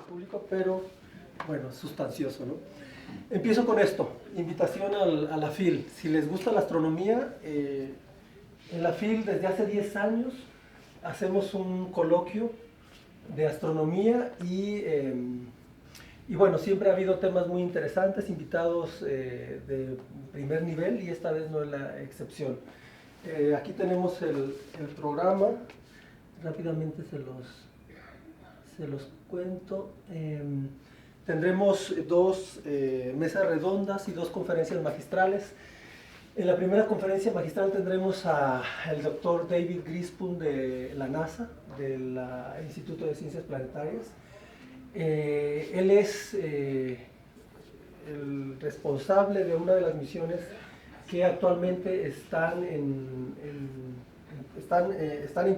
público, pero bueno, sustancioso, ¿no? Empiezo con esto, invitación a la FIL. Si les gusta la astronomía, en la FIL desde hace 10 años hacemos un coloquio de astronomía y bueno, siempre ha habido temas muy interesantes, invitados de primer nivel y esta vez no es la excepción. Aquí tenemos el programa, rápidamente se los cuento. Tendremos dos mesas redondas y dos conferencias magistrales. En la primera conferencia magistral tendremos al doctor David Griespoon de la NASA, del Instituto de Ciencias Planetarias. Él es el responsable de una de las misiones que actualmente están en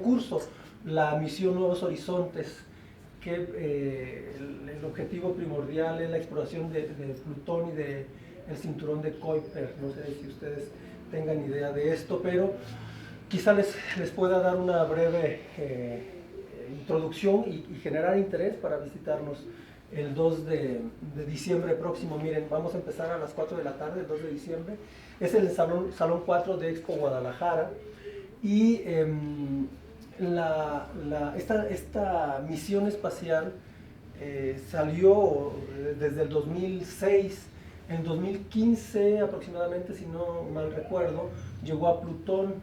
curso, la misión Nuevos Horizontes, que el objetivo primordial es la exploración de Plutón y del cinturón de Kuiper. No sé si ustedes tengan idea de esto, pero quizá les pueda dar una breve introducción y generar interés para visitarnos el 2 de diciembre próximo. Miren, vamos a empezar a las 4 de la tarde, el 2 de diciembre. Es el salón 4 de Expo Guadalajara. Y esta misión espacial salió desde el 2006. En 2015 aproximadamente, si no mal recuerdo, llegó a Plutón.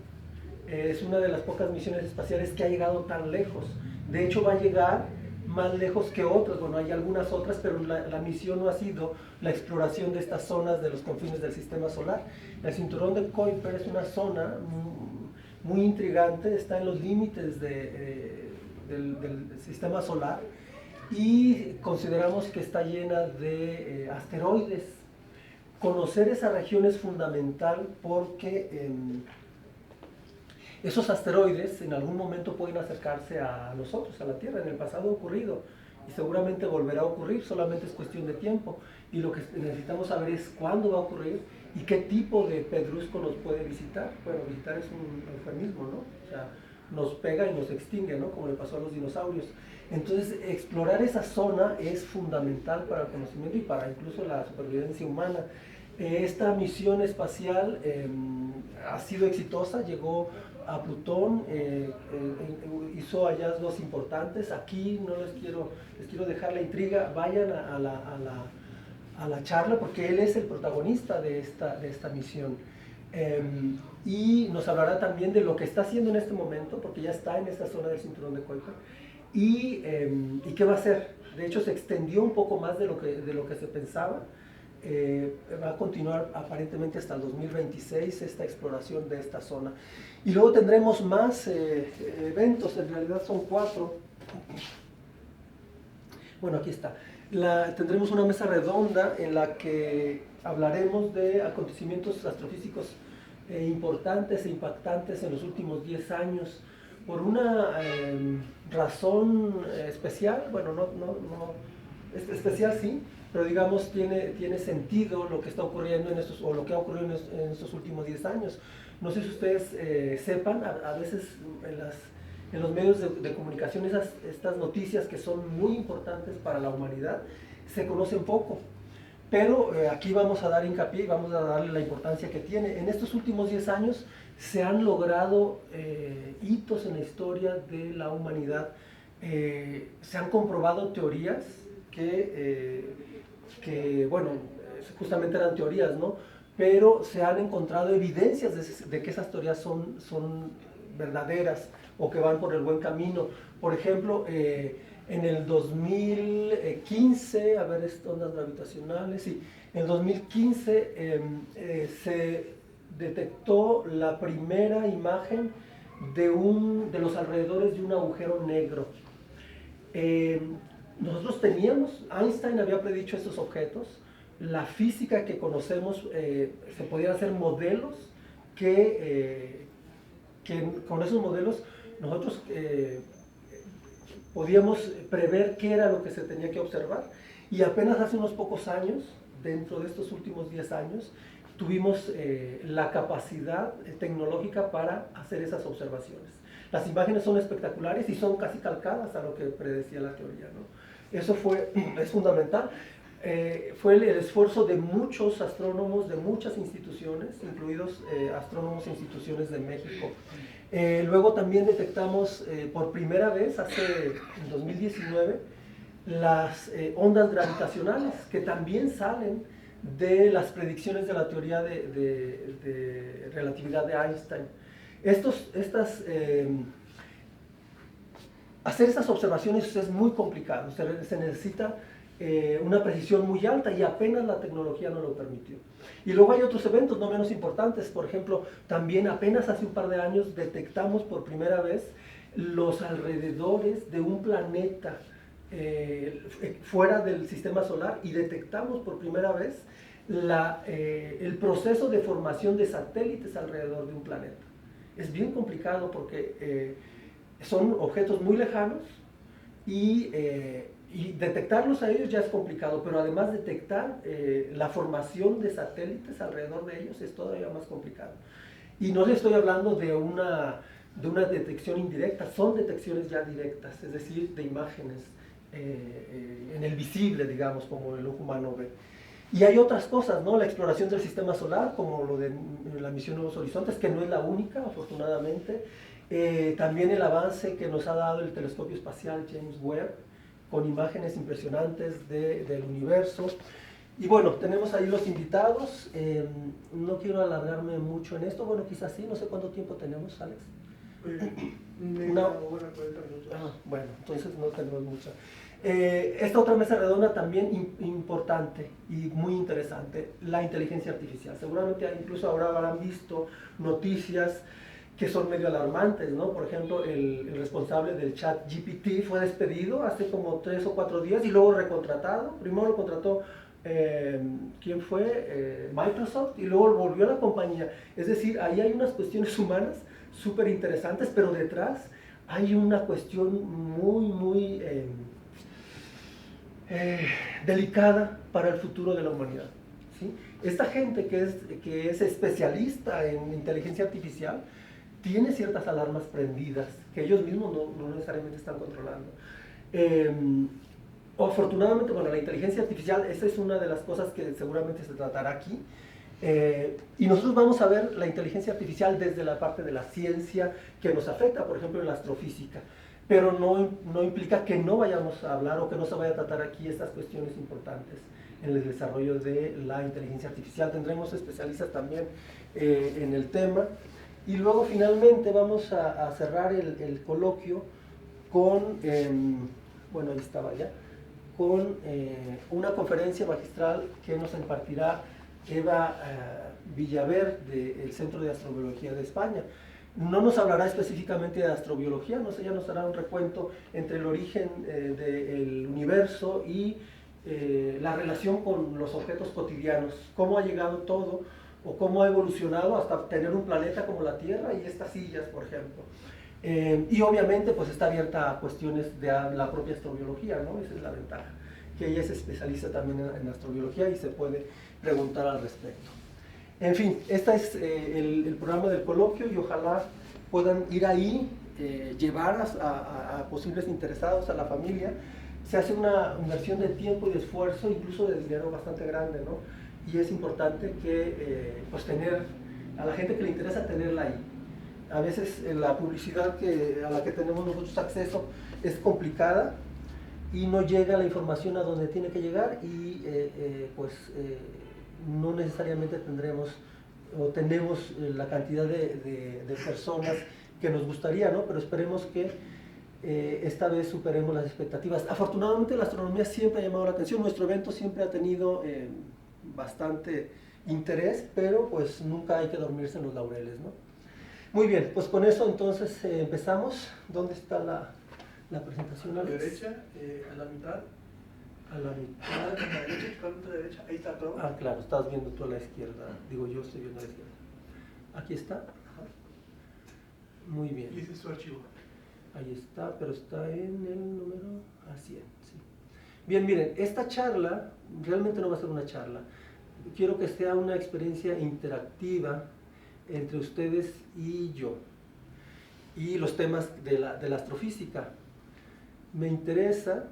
Es una de las pocas misiones espaciales que ha llegado tan lejos. De hecho, va a llegar más lejos que otras. Bueno, hay algunas otras, pero la misión no ha sido la exploración de estas zonas de los confines del sistema solar. El cinturón de Kuiper es una zona muy intrigante, está en los límites del sistema solar y consideramos que está llena de asteroides. Conocer esa región es fundamental porque esos asteroides en algún momento pueden acercarse a nosotros, a la Tierra. En el pasado ha ocurrido y seguramente volverá a ocurrir, solamente es cuestión de tiempo. Y lo que necesitamos saber es cuándo va a ocurrir y qué tipo de pedrusco nos puede visitar. Bueno, visitar es un eufemismo, ¿no? O sea, nos pega y nos extingue, ¿no? Como le pasó a los dinosaurios. Entonces, explorar esa zona es fundamental para el conocimiento y para incluso la supervivencia humana. Esta misión espacial ha sido exitosa, llegó a Plutón, hizo hallazgos importantes. Aquí no les quiero dejar la intriga, vayan a la charla porque él es el protagonista de esta misión. Y nos hablará también de lo que está haciendo en este momento, porque ya está en esta zona del cinturón de Kuiper, y qué va a hacer. De hecho, se extendió un poco más de lo que se pensaba. Va a continuar aparentemente hasta el 2026 esta exploración de esta zona. Y luego tendremos más eventos, en realidad son 4. Bueno, aquí está. Tendremos una mesa redonda en la que hablaremos de acontecimientos astrofísicos importantes e impactantes en los últimos 10 años. Por una razón especial, bueno, no especial sí, pero digamos tiene sentido lo que está ocurriendo o lo que ha ocurrido en estos últimos 10 años. No sé si ustedes sepan, a veces en los medios de comunicación estas noticias que son muy importantes para la humanidad se conocen poco, pero aquí vamos a dar hincapié y vamos a darle la importancia que tiene. En estos últimos 10 años se han logrado hitos en la historia de la humanidad. Se han comprobado teorías que bueno, justamente eran teorías, ¿no? Pero se han encontrado evidencias de que esas teorías son verdaderas o que van por el buen camino. Por ejemplo, en el 2015, a ver, ondas gravitacionales, sí, en el 2015 se detectó la primera imagen de los alrededores de un agujero negro. Nosotros Einstein había predicho estos objetos. La física que conocemos, se podían hacer modelos que con esos modelos nosotros podíamos prever qué era lo que se tenía que observar. Y apenas hace unos pocos años, dentro de estos últimos 10 años, tuvimos la capacidad tecnológica para hacer esas observaciones. Las imágenes son espectaculares y son casi calcadas a lo que predecía la teoría, ¿no? Eso es fundamental. Fue el esfuerzo de muchos astrónomos de muchas instituciones, incluidos astrónomos e instituciones de México. Luego también detectamos por primera vez, en 2019, las ondas gravitacionales, que también salen de las predicciones de la teoría de relatividad de Einstein. Hacer estas observaciones es muy complicado, se necesita una precisión muy alta y apenas la tecnología no lo permitió. Y luego hay otros eventos no menos importantes. Por ejemplo, también apenas hace un par de años detectamos por primera vez los alrededores de un planeta fuera del sistema solar, y detectamos por primera vez el proceso de formación de satélites alrededor de un planeta. Es bien complicado porque son objetos muy lejanos y detectarlos a ellos ya es complicado, pero además detectar la formación de satélites alrededor de ellos es todavía más complicado. Y no les estoy hablando de una detección indirecta, son detecciones ya directas, es decir, de imágenes en el visible, digamos, como el ojo humano ve. Y hay otras cosas, ¿no? La exploración del sistema solar, como lo de la misión Nuevos Horizontes, que no es la única, afortunadamente. También el avance que nos ha dado el telescopio espacial James Webb, con imágenes impresionantes del universo. Y bueno, tenemos ahí los invitados. No quiero alargarme mucho en esto, bueno, quizás sí, no sé cuánto tiempo tenemos, Alex. Una hora, 40 minutos. Bueno, entonces no tenemos mucho. Esta otra mesa redonda también importante y muy interesante, la inteligencia artificial. Seguramente incluso ahora habrán visto noticias que son medio alarmantes, ¿no? Por ejemplo, el responsable del chat GPT fue despedido hace como 3 o 4 días y luego recontratado. Primero lo contrató, ¿quién fue? Microsoft, y luego volvió a la compañía. Es decir, ahí hay unas cuestiones humanas súper interesantes, pero detrás hay una cuestión muy delicada para el futuro de la humanidad, ¿sí? Esta gente que es especialista en inteligencia artificial tiene ciertas alarmas prendidas que ellos mismos no necesariamente están controlando. Afortunadamente, bueno, la inteligencia artificial, esa es una de las cosas que seguramente se tratará aquí. Y nosotros vamos a ver la inteligencia artificial desde la parte de la ciencia que nos afecta, por ejemplo, en la astrofísica. Pero no implica que no vayamos a hablar o que no se vaya a tratar aquí estas cuestiones importantes en el desarrollo de la inteligencia artificial. Tendremos especialistas también en el tema. Y luego finalmente vamos a cerrar el coloquio con, bueno, ahí estaba ya, con una conferencia magistral que nos impartirá Eva Villaver del Centro de Astrobiología de España. No nos hablará específicamente de astrobiología, ella nos hará un recuento entre el origen del universo y la relación con los objetos cotidianos, cómo ha llegado todo o cómo ha evolucionado hasta tener un planeta como la Tierra y estas sillas, por ejemplo. Y obviamente pues está abierta a cuestiones de la propia astrobiología, ¿no? Esa es la ventaja, que ella es especialista también en astrobiología y se puede preguntar al respecto. En fin, este es el programa del coloquio y ojalá puedan ir ahí, llevar a posibles interesados, a la familia. Se hace una inversión de tiempo y de esfuerzo, incluso de dinero bastante grande, ¿no? Y es importante que, pues tener, a la gente que le interesa tenerla ahí. A veces la publicidad a la que tenemos nosotros acceso es complicada y no llega la información a donde tiene que llegar y no necesariamente tendremos o tenemos la cantidad de personas que nos gustaría, ¿no? Pero esperemos que esta vez superemos las expectativas. Afortunadamente la astronomía siempre ha llamado la atención, nuestro evento siempre ha tenido bastante interés, pero pues nunca hay que dormirse en los laureles, ¿no? Muy bien, pues con eso entonces empezamos. ¿Dónde está la presentación? A la derecha, a la mitad. A la mitad. A la derecha, totalmente a la derecha, ahí está todo. Ah, claro, estás viendo tú a la izquierda. Digo, yo estoy viendo a la izquierda. Aquí está. Ajá. Muy bien. Y ese es su archivo. Ahí está, pero está en el número 100. Sí. Bien, miren, esta charla realmente no va a ser una charla. Quiero que sea una experiencia interactiva entre ustedes y yo. Y los temas de la astrofísica. Me interesa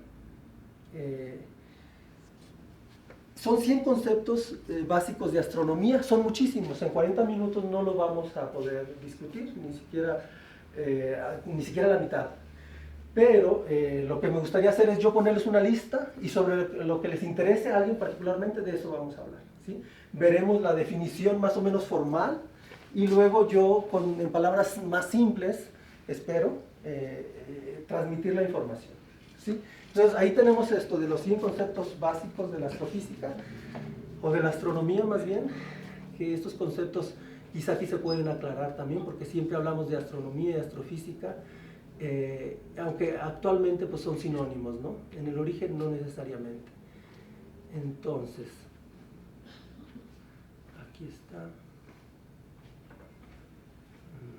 Son 100 conceptos básicos de astronomía, son muchísimos, en 40 minutos no lo vamos a poder discutir, ni siquiera la mitad. Pero lo que me gustaría hacer es yo ponerles una lista y sobre lo que les interese a alguien particularmente, de eso vamos a hablar, ¿sí? Veremos la definición más o menos formal y luego yo, en palabras más simples, espero, transmitir la información, ¿sí? Entonces ahí tenemos esto de los 100 conceptos básicos de la astrofísica, o de la astronomía más bien, que estos conceptos quizá aquí se pueden aclarar también, porque siempre hablamos de astronomía y astrofísica, aunque actualmente pues son sinónimos, ¿no? En el origen no necesariamente. Entonces, aquí está. 9,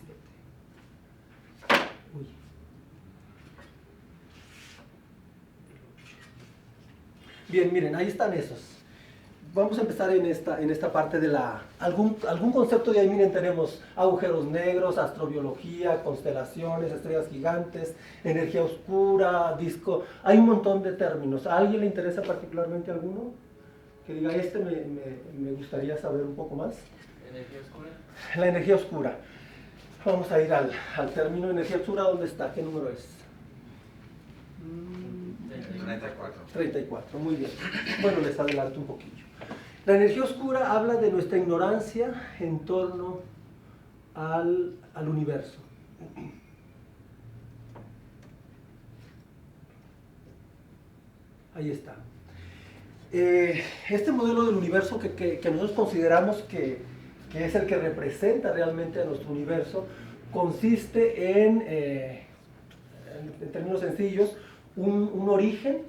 7. Uy. Bien, miren, ahí están esos. Vamos a empezar en esta parte de algún concepto de ahí. Miren, tenemos agujeros negros, astrobiología, constelaciones, estrellas gigantes, energía oscura, disco. Hay un montón de términos. ¿A alguien le interesa particularmente alguno? Que diga, me gustaría saber un poco más. ¿Energía oscura? La energía oscura. Vamos a ir al término energía oscura. ¿Dónde está? ¿Qué número es? 34. 34, muy bien. Bueno, les adelanto un poquillo. La energía oscura habla de nuestra ignorancia en torno al universo. Ahí está. Este modelo del universo que nosotros consideramos que es el que representa realmente a nuestro universo, consiste en términos sencillos, un origen.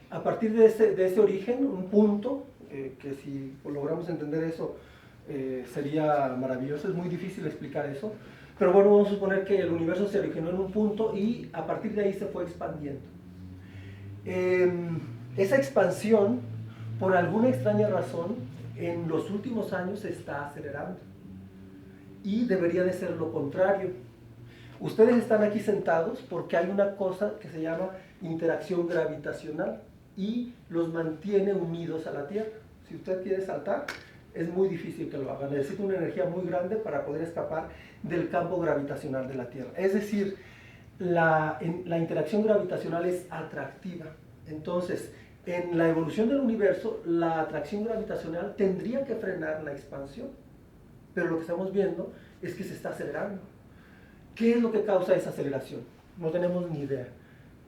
A partir de ese origen, un punto, que si logramos entender eso sería maravilloso. Es muy difícil explicar eso, pero bueno, vamos a suponer que el universo se originó en un punto y a partir de ahí se fue expandiendo. Esa expansión, por alguna extraña razón, en los últimos años se está acelerando y debería de ser lo contrario. Ustedes están aquí sentados porque hay una cosa que se llama interacción gravitacional y los mantiene unidos a la Tierra. Si usted quiere saltar, es muy difícil que lo haga. Necesita una energía muy grande para poder escapar del campo gravitacional de la Tierra. Es decir, la interacción gravitacional es atractiva. Entonces, en la evolución del universo, la atracción gravitacional tendría que frenar la expansión. Pero lo que estamos viendo es que se está acelerando. ¿Qué es lo que causa esa aceleración? No tenemos ni idea.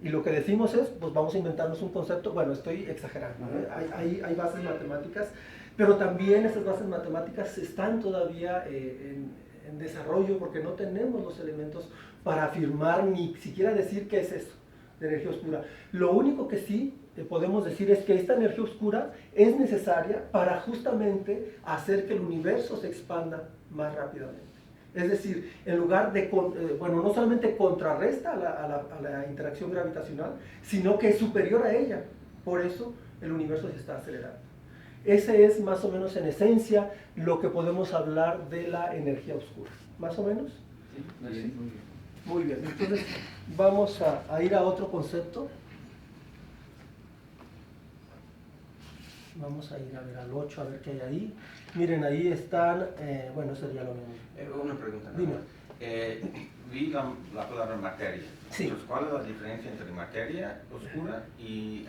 Y lo que decimos es, pues vamos a inventarnos un concepto. Bueno, estoy exagerando, ¿eh? Hay bases matemáticas, pero también esas bases matemáticas están todavía en desarrollo porque no tenemos los elementos para afirmar ni siquiera decir qué es eso de energía oscura. Lo único que sí podemos decir es que esta energía oscura es necesaria para justamente hacer que el universo se expanda más rápidamente. Es decir, en lugar de, bueno, no solamente contrarresta a la interacción gravitacional, sino que es superior a ella. Por eso el universo se está acelerando. Ese es más o menos en esencia lo que podemos hablar de la energía oscura. ¿Más o menos? Sí, muy bien. Muy bien, entonces vamos a ir a otro concepto. Vamos a ir a ver al 8, a ver qué hay ahí. Miren, ahí están, bueno, sería lo mismo. Una pregunta. Dime. Vi la palabra materia. Sí. Entonces, ¿cuál es la diferencia entre materia oscura y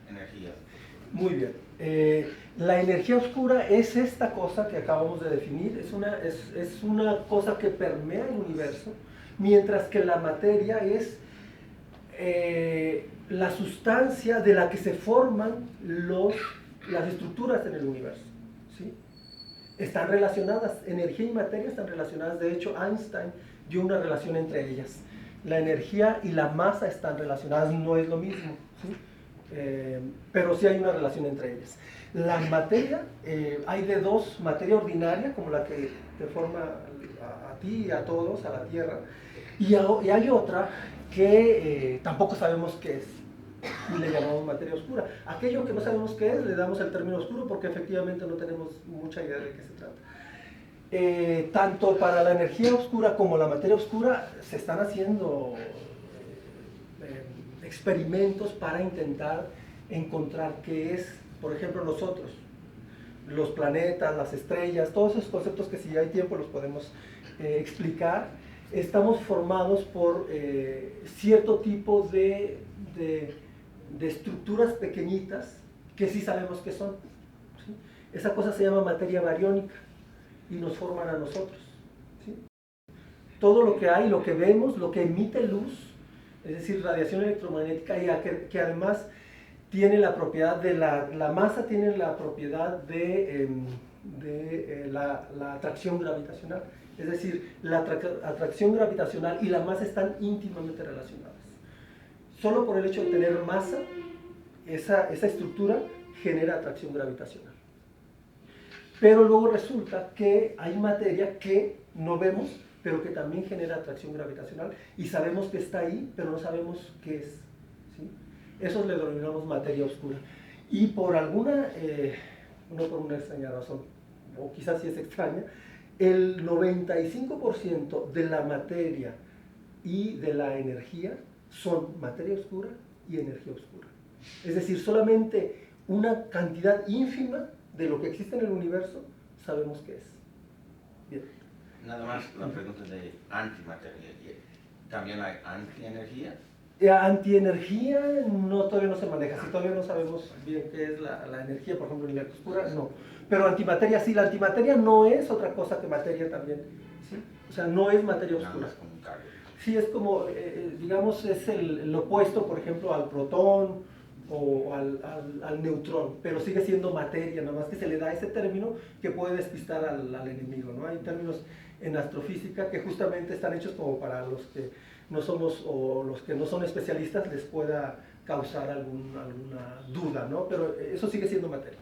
energía? Muy bien. La energía oscura es esta cosa que acabamos de definir, es una cosa que permea el universo, mientras que la materia es la sustancia de la que se forman las estructuras en el universo, ¿sí? Están relacionadas, energía y materia están relacionadas. De hecho, Einstein dio una relación entre ellas. La energía y la masa están relacionadas, no es lo mismo, ¿sí? Pero sí hay una relación entre ellas. La materia, hay de dos: materia ordinaria, como la que te forma a ti y a todos, a la Tierra, y hay otra que tampoco sabemos qué es, y le llamamos materia oscura. Aquello que no sabemos qué es, le damos el término oscuro porque efectivamente no tenemos mucha idea de qué se trata. Tanto para la energía oscura como la materia oscura se están haciendo experimentos para intentar encontrar qué es, por ejemplo, nosotros, los planetas, las estrellas, todos esos conceptos que si hay tiempo los podemos explicar. Estamos formados por cierto tipo de estructuras pequeñitas que sí sabemos qué son, ¿sí? Esa cosa se llama materia bariónica y nos forman a nosotros, ¿sí? Todo lo que hay, lo que vemos, lo que emite luz, es decir, radiación electromagnética, y que además tiene la propiedad de la masa tiene la propiedad de la atracción gravitacional. Es decir, la atracción gravitacional y la masa están íntimamente relacionadas. Solo por el hecho de tener masa, esa estructura genera atracción gravitacional. Pero luego resulta que hay materia que no vemos, pero que también genera atracción gravitacional, y sabemos que está ahí, pero no sabemos qué es, ¿sí? Eso le denominamos materia oscura. Y por alguna, no por una extraña razón, o quizás sí es extraña, el 95% de la materia y de la energía son materia oscura y energía oscura. Es decir, solamente una cantidad ínfima de lo que existe en el universo sabemos qué es. Bien. Nada más la pregunta de antimateria. ¿También hay antienergía? Antienergía todavía no se maneja, si todavía no sabemos bien qué es la energía, por ejemplo, en la oscura, no. Pero antimateria sí, la antimateria no es otra cosa que materia también, ¿sí? O sea, no es materia oscura. Nada más como un cargo. Sí, es como, digamos, es el opuesto, por ejemplo, al protón o al neutrón, pero sigue siendo materia, nada más que se le da ese término que puede despistar al enemigo, ¿no? Hay términos en astrofísica que justamente están hechos como para los que no somos, o los que no son especialistas, les pueda causar alguna duda, ¿no? Pero eso sigue siendo materia.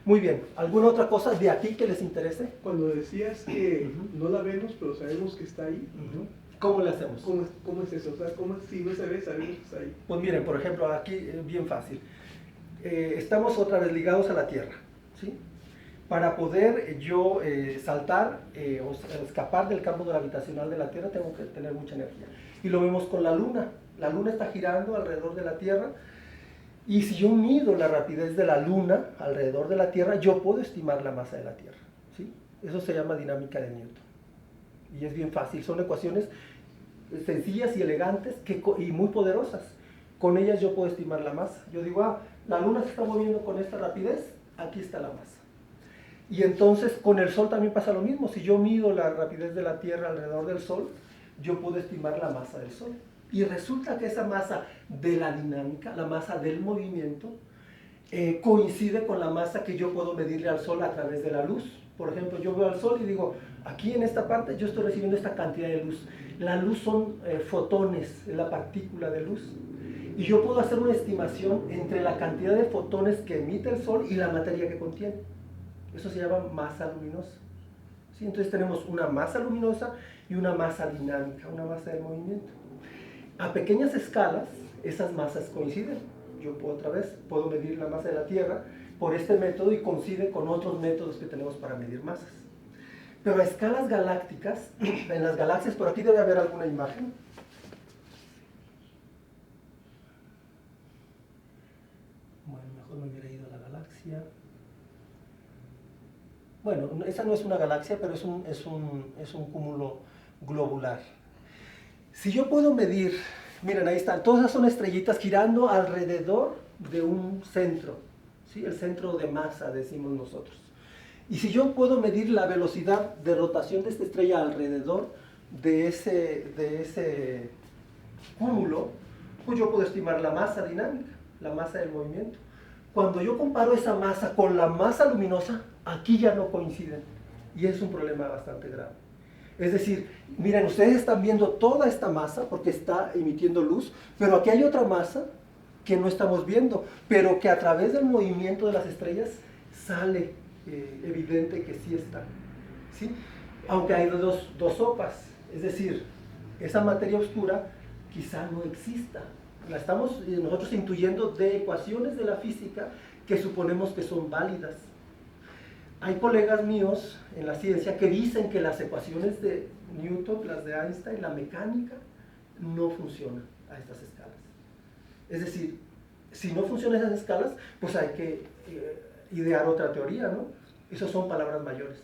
Muy bien, ¿alguna otra cosa de aquí que les interese? Cuando decías que no la vemos, pero sabemos que está ahí, ¿Cómo le hacemos? ¿Cómo es eso? O sea, ¿cómo si no se ve, sabemos que está ahí? Pues miren, por ejemplo, aquí bien fácil. Estamos otra vez ligados a la Tierra, ¿sí? Para poder yo saltar o escapar del campo gravitacional de la Tierra, tengo que tener mucha energía. Y lo vemos con la Luna. La Luna está girando alrededor de la Tierra, y si yo mido la rapidez de la Luna alrededor de la Tierra, yo puedo estimar la masa de la Tierra, ¿sí? Eso se llama dinámica de Newton. Y es bien fácil, son ecuaciones sencillas y elegantes y muy poderosas. Con ellas yo puedo estimar la masa. Yo digo, la Luna se está moviendo con esta rapidez, aquí está la masa. Y entonces con el Sol también pasa lo mismo. Si yo mido la rapidez de la Tierra alrededor del Sol, yo puedo estimar la masa del Sol. Y resulta que esa masa de la dinámica, la masa del movimiento, coincide con la masa que yo puedo medirle al Sol a través de la luz. Por ejemplo, yo veo al Sol y digo, aquí en esta parte yo estoy recibiendo esta cantidad de luz. La luz son fotones, es la partícula de luz. Y yo puedo hacer una estimación entre la cantidad de fotones que emite el Sol y la materia que contiene. Eso se llama masa luminosa, ¿sí? Entonces tenemos una masa luminosa y una masa dinámica, una masa de movimiento. A pequeñas escalas, esas masas coinciden. Yo puedo medir la masa de la Tierra por este método y coincide con otros métodos que tenemos para medir masas. Pero a escalas galácticas, en las galaxias, por aquí debe haber alguna imagen. Bueno, mejor me hubiera ido a la galaxia. Bueno, esa no es una galaxia, pero es un cúmulo globular. Si yo puedo medir, miren, ahí están, todas esas son estrellitas girando alrededor de un centro, ¿sí? El centro de masa, decimos nosotros. Y si yo puedo medir la velocidad de rotación de esta estrella alrededor de ese cúmulo, pues yo puedo estimar la masa dinámica, la masa del movimiento. Cuando yo comparo esa masa con la masa luminosa, aquí ya no coinciden, y es un problema bastante grave. Es decir, miren, ustedes están viendo toda esta masa porque está emitiendo luz, pero aquí hay otra masa que no estamos viendo, pero que a través del movimiento de las estrellas sale evidente que sí está, ¿sí? Aunque hay dos sopas, es decir, esa materia oscura quizá no exista. La estamos nosotros intuyendo de ecuaciones de la física que suponemos que son válidas. Hay colegas míos en la ciencia que dicen que las ecuaciones de Newton, las de Einstein, la mecánica, no funcionan a estas escalas. Es decir, si no funcionan esas escalas, pues hay que idear otra teoría, ¿no? Esas son palabras mayores.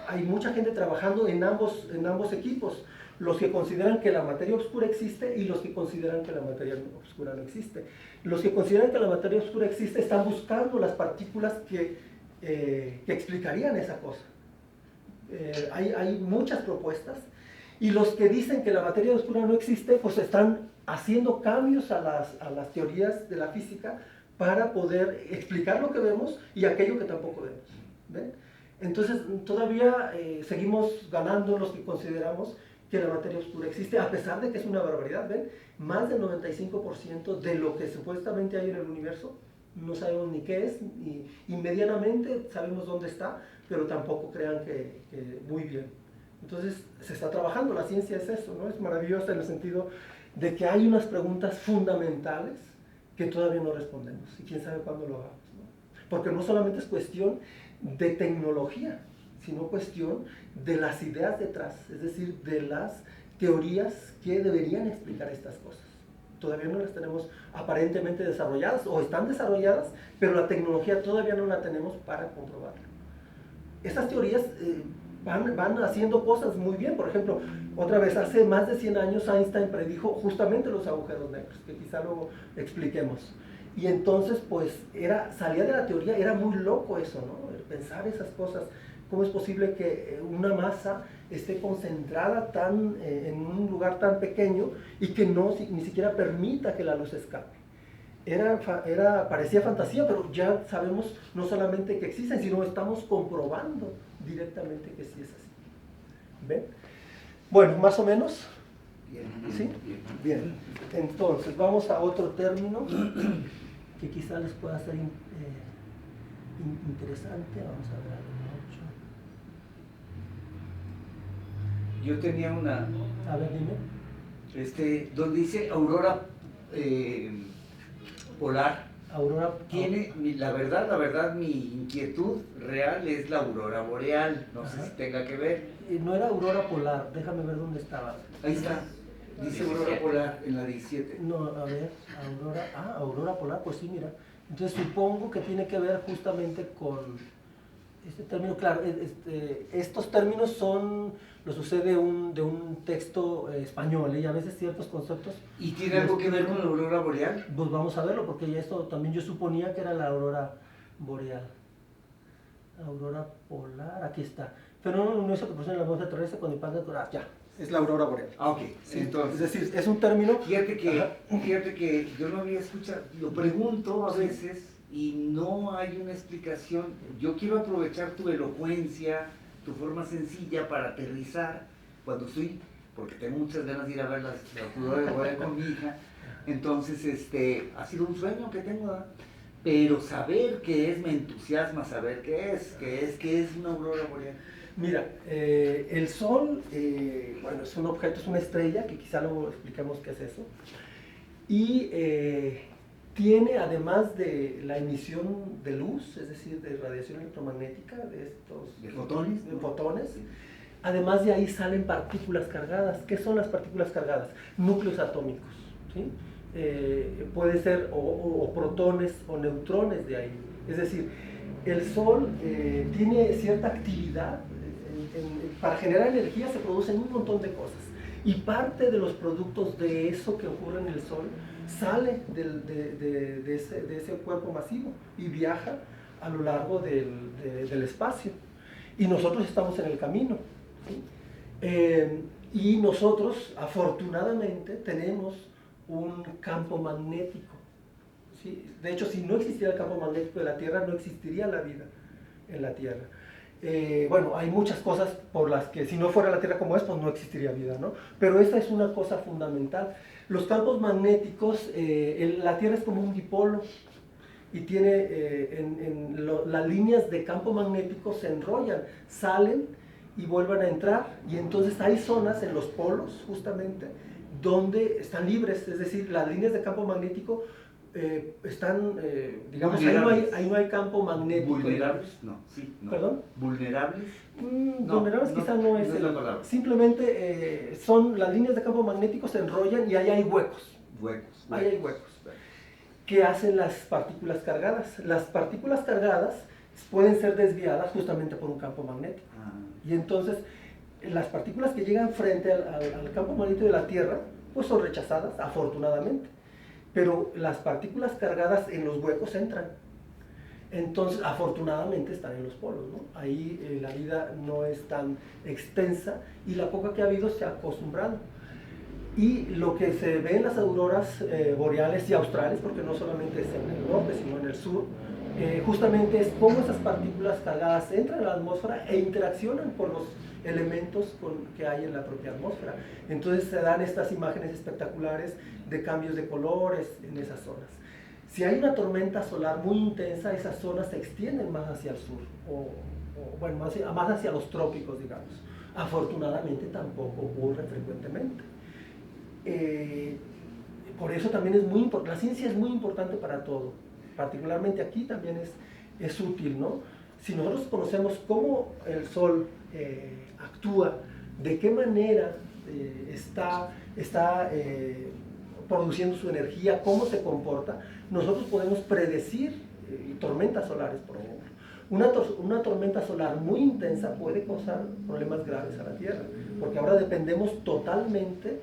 Hay mucha gente trabajando en ambos equipos, los que consideran que la materia oscura existe y los que consideran que la materia oscura no existe. Los que consideran que la materia oscura existe están buscando las partículas que explicarían esa cosa. Hay muchas propuestas, y los que dicen que la materia oscura no existe, pues están haciendo cambios a las teorías de la física para poder explicar lo que vemos y aquello que tampoco vemos. ¿Ven? Entonces todavía seguimos ganando los que consideramos que la materia oscura existe, a pesar de que es una barbaridad. ¿Ven? Más del 95% de lo que supuestamente hay en el universo no sabemos ni qué es, y medianamente sabemos dónde está, pero tampoco crean que muy bien. Entonces se está trabajando, la ciencia es eso, ¿no? Es maravillosa en el sentido de que hay unas preguntas fundamentales que todavía no respondemos, y quién sabe cuándo lo hagamos, ¿no? Porque no solamente es cuestión de tecnología, sino cuestión de las ideas detrás, es decir, de las teorías que deberían explicar estas cosas. Todavía no las tenemos aparentemente desarrolladas, o están desarrolladas, pero la tecnología todavía no la tenemos para comprobarlo. Estas teorías van haciendo cosas muy bien. Por ejemplo, otra vez, hace más de 100 años Einstein predijo justamente los agujeros negros, que quizá luego expliquemos. Y entonces, pues, salía de la teoría, era muy loco eso, ¿no? Pensar esas cosas. ¿Cómo es posible que una masa esté concentrada en un lugar tan pequeño y que ni siquiera permita que la luz escape? Parecía fantasía, pero ya sabemos no solamente que existen, sino estamos comprobando directamente que sí es así. ¿Ven? Bueno, más o menos. Bien. ¿Sí? Bien. Entonces, vamos a otro término que quizá les pueda ser interesante. Vamos a ver algo. Yo tenía una, A ver, dime. donde dice aurora polar. Aurora. La verdad, mi inquietud real es la aurora boreal. No sé Ajá. si tenga que ver. No era aurora polar, déjame ver dónde estaba. Ahí está. Dice aurora polar en la 17. No, a ver, aurora polar, pues sí, mira. Entonces supongo que tiene que ver justamente con este término. Claro, estos términos los usé de un texto español, y a veces ciertos conceptos. ¿Y tiene algo que ver con la aurora boreal? Pues vamos a verlo, porque esto también yo suponía que era la aurora boreal. Aurora polar, aquí está. Fenómeno luminoso que produce en la atmósfera terrestre con impacto de coral. Ya, es la aurora boreal. Ah, ok. Sí, Entonces, es decir, es un término. fíjate que yo no había escuchado, lo pregunto a veces y no hay una explicación. Yo quiero aprovechar tu elocuencia, tu forma sencilla para aterrizar cuando porque tengo muchas ganas de ir a ver la aurora boreal con mi hija. Entonces, ha sido un sueño que tengo, ¿verdad? Pero saber qué es, me entusiasma saber qué es una aurora boreal. Mira, el Sol, bueno, es un objeto, es una estrella, que quizá luego explicamos qué es eso, y tiene, además de la emisión de luz, es decir, de radiación electromagnética, de fotones, además de ahí salen partículas cargadas. ¿Qué son las partículas cargadas? Núcleos atómicos, ¿sí? Puede ser o protones o neutrones de ahí. Es decir, el Sol tiene cierta actividad. Para generar energía se producen un montón de cosas, y parte de los productos de eso que ocurre en el Sol sale de ese cuerpo masivo y viaja a lo largo del espacio, y nosotros estamos en el camino, ¿sí? Y nosotros afortunadamente tenemos un campo magnético, ¿sí? De hecho, si no existiera el campo magnético de la Tierra, no existiría la vida en la Tierra. Bueno, hay muchas cosas por las que si no fuera la Tierra como es, pues no existiría vida, ¿no? Pero esta es una cosa fundamental. Los campos magnéticos, la Tierra es como un dipolo, y tiene las líneas de campo magnético se enrollan, salen y vuelven a entrar, y entonces hay zonas en los polos justamente donde están libres, es decir, las líneas de campo magnético están, digamos, ahí no hay campo magnético. ¿Vulnerables? No, sí. No. ¿Perdón? ¿Vulnerables? Vulnerables quizás no es la palabra. Simplemente son las líneas de campo magnético se enrollan y ahí hay huecos. Huecos. Ahí hay huecos. ¿qué hacen las partículas cargadas? Las partículas cargadas pueden ser desviadas justamente por un campo magnético. Y entonces, las partículas que llegan frente al campo magnético de la Tierra, pues son rechazadas, afortunadamente. Pero las partículas cargadas en los huecos entran. Entonces, afortunadamente están en los polos, ¿no? Ahí la vida no es tan extensa y la poca que ha habido se ha acostumbrado. Y lo que se ve en las auroras boreales y australes, porque no solamente es en el norte, sino en el sur, justamente es cómo esas partículas cargadas entran a la atmósfera e interaccionan con los elementos que hay en la propia atmósfera. Entonces se dan estas imágenes espectaculares de cambios de colores en esas zonas. Si hay una tormenta solar muy intensa, esas zonas se extienden más hacia el sur, bueno, más hacia los trópicos, digamos. Afortunadamente tampoco ocurre frecuentemente. Por eso también es muy importante, la ciencia es muy importante para todo, particularmente aquí también es útil, ¿no? Si nosotros conocemos cómo el Sol actúa, de qué manera está produciendo su energía, cómo se comporta, nosotros podemos predecir tormentas solares, por ejemplo. Una tormenta solar muy intensa puede causar problemas graves a la Tierra, porque ahora dependemos totalmente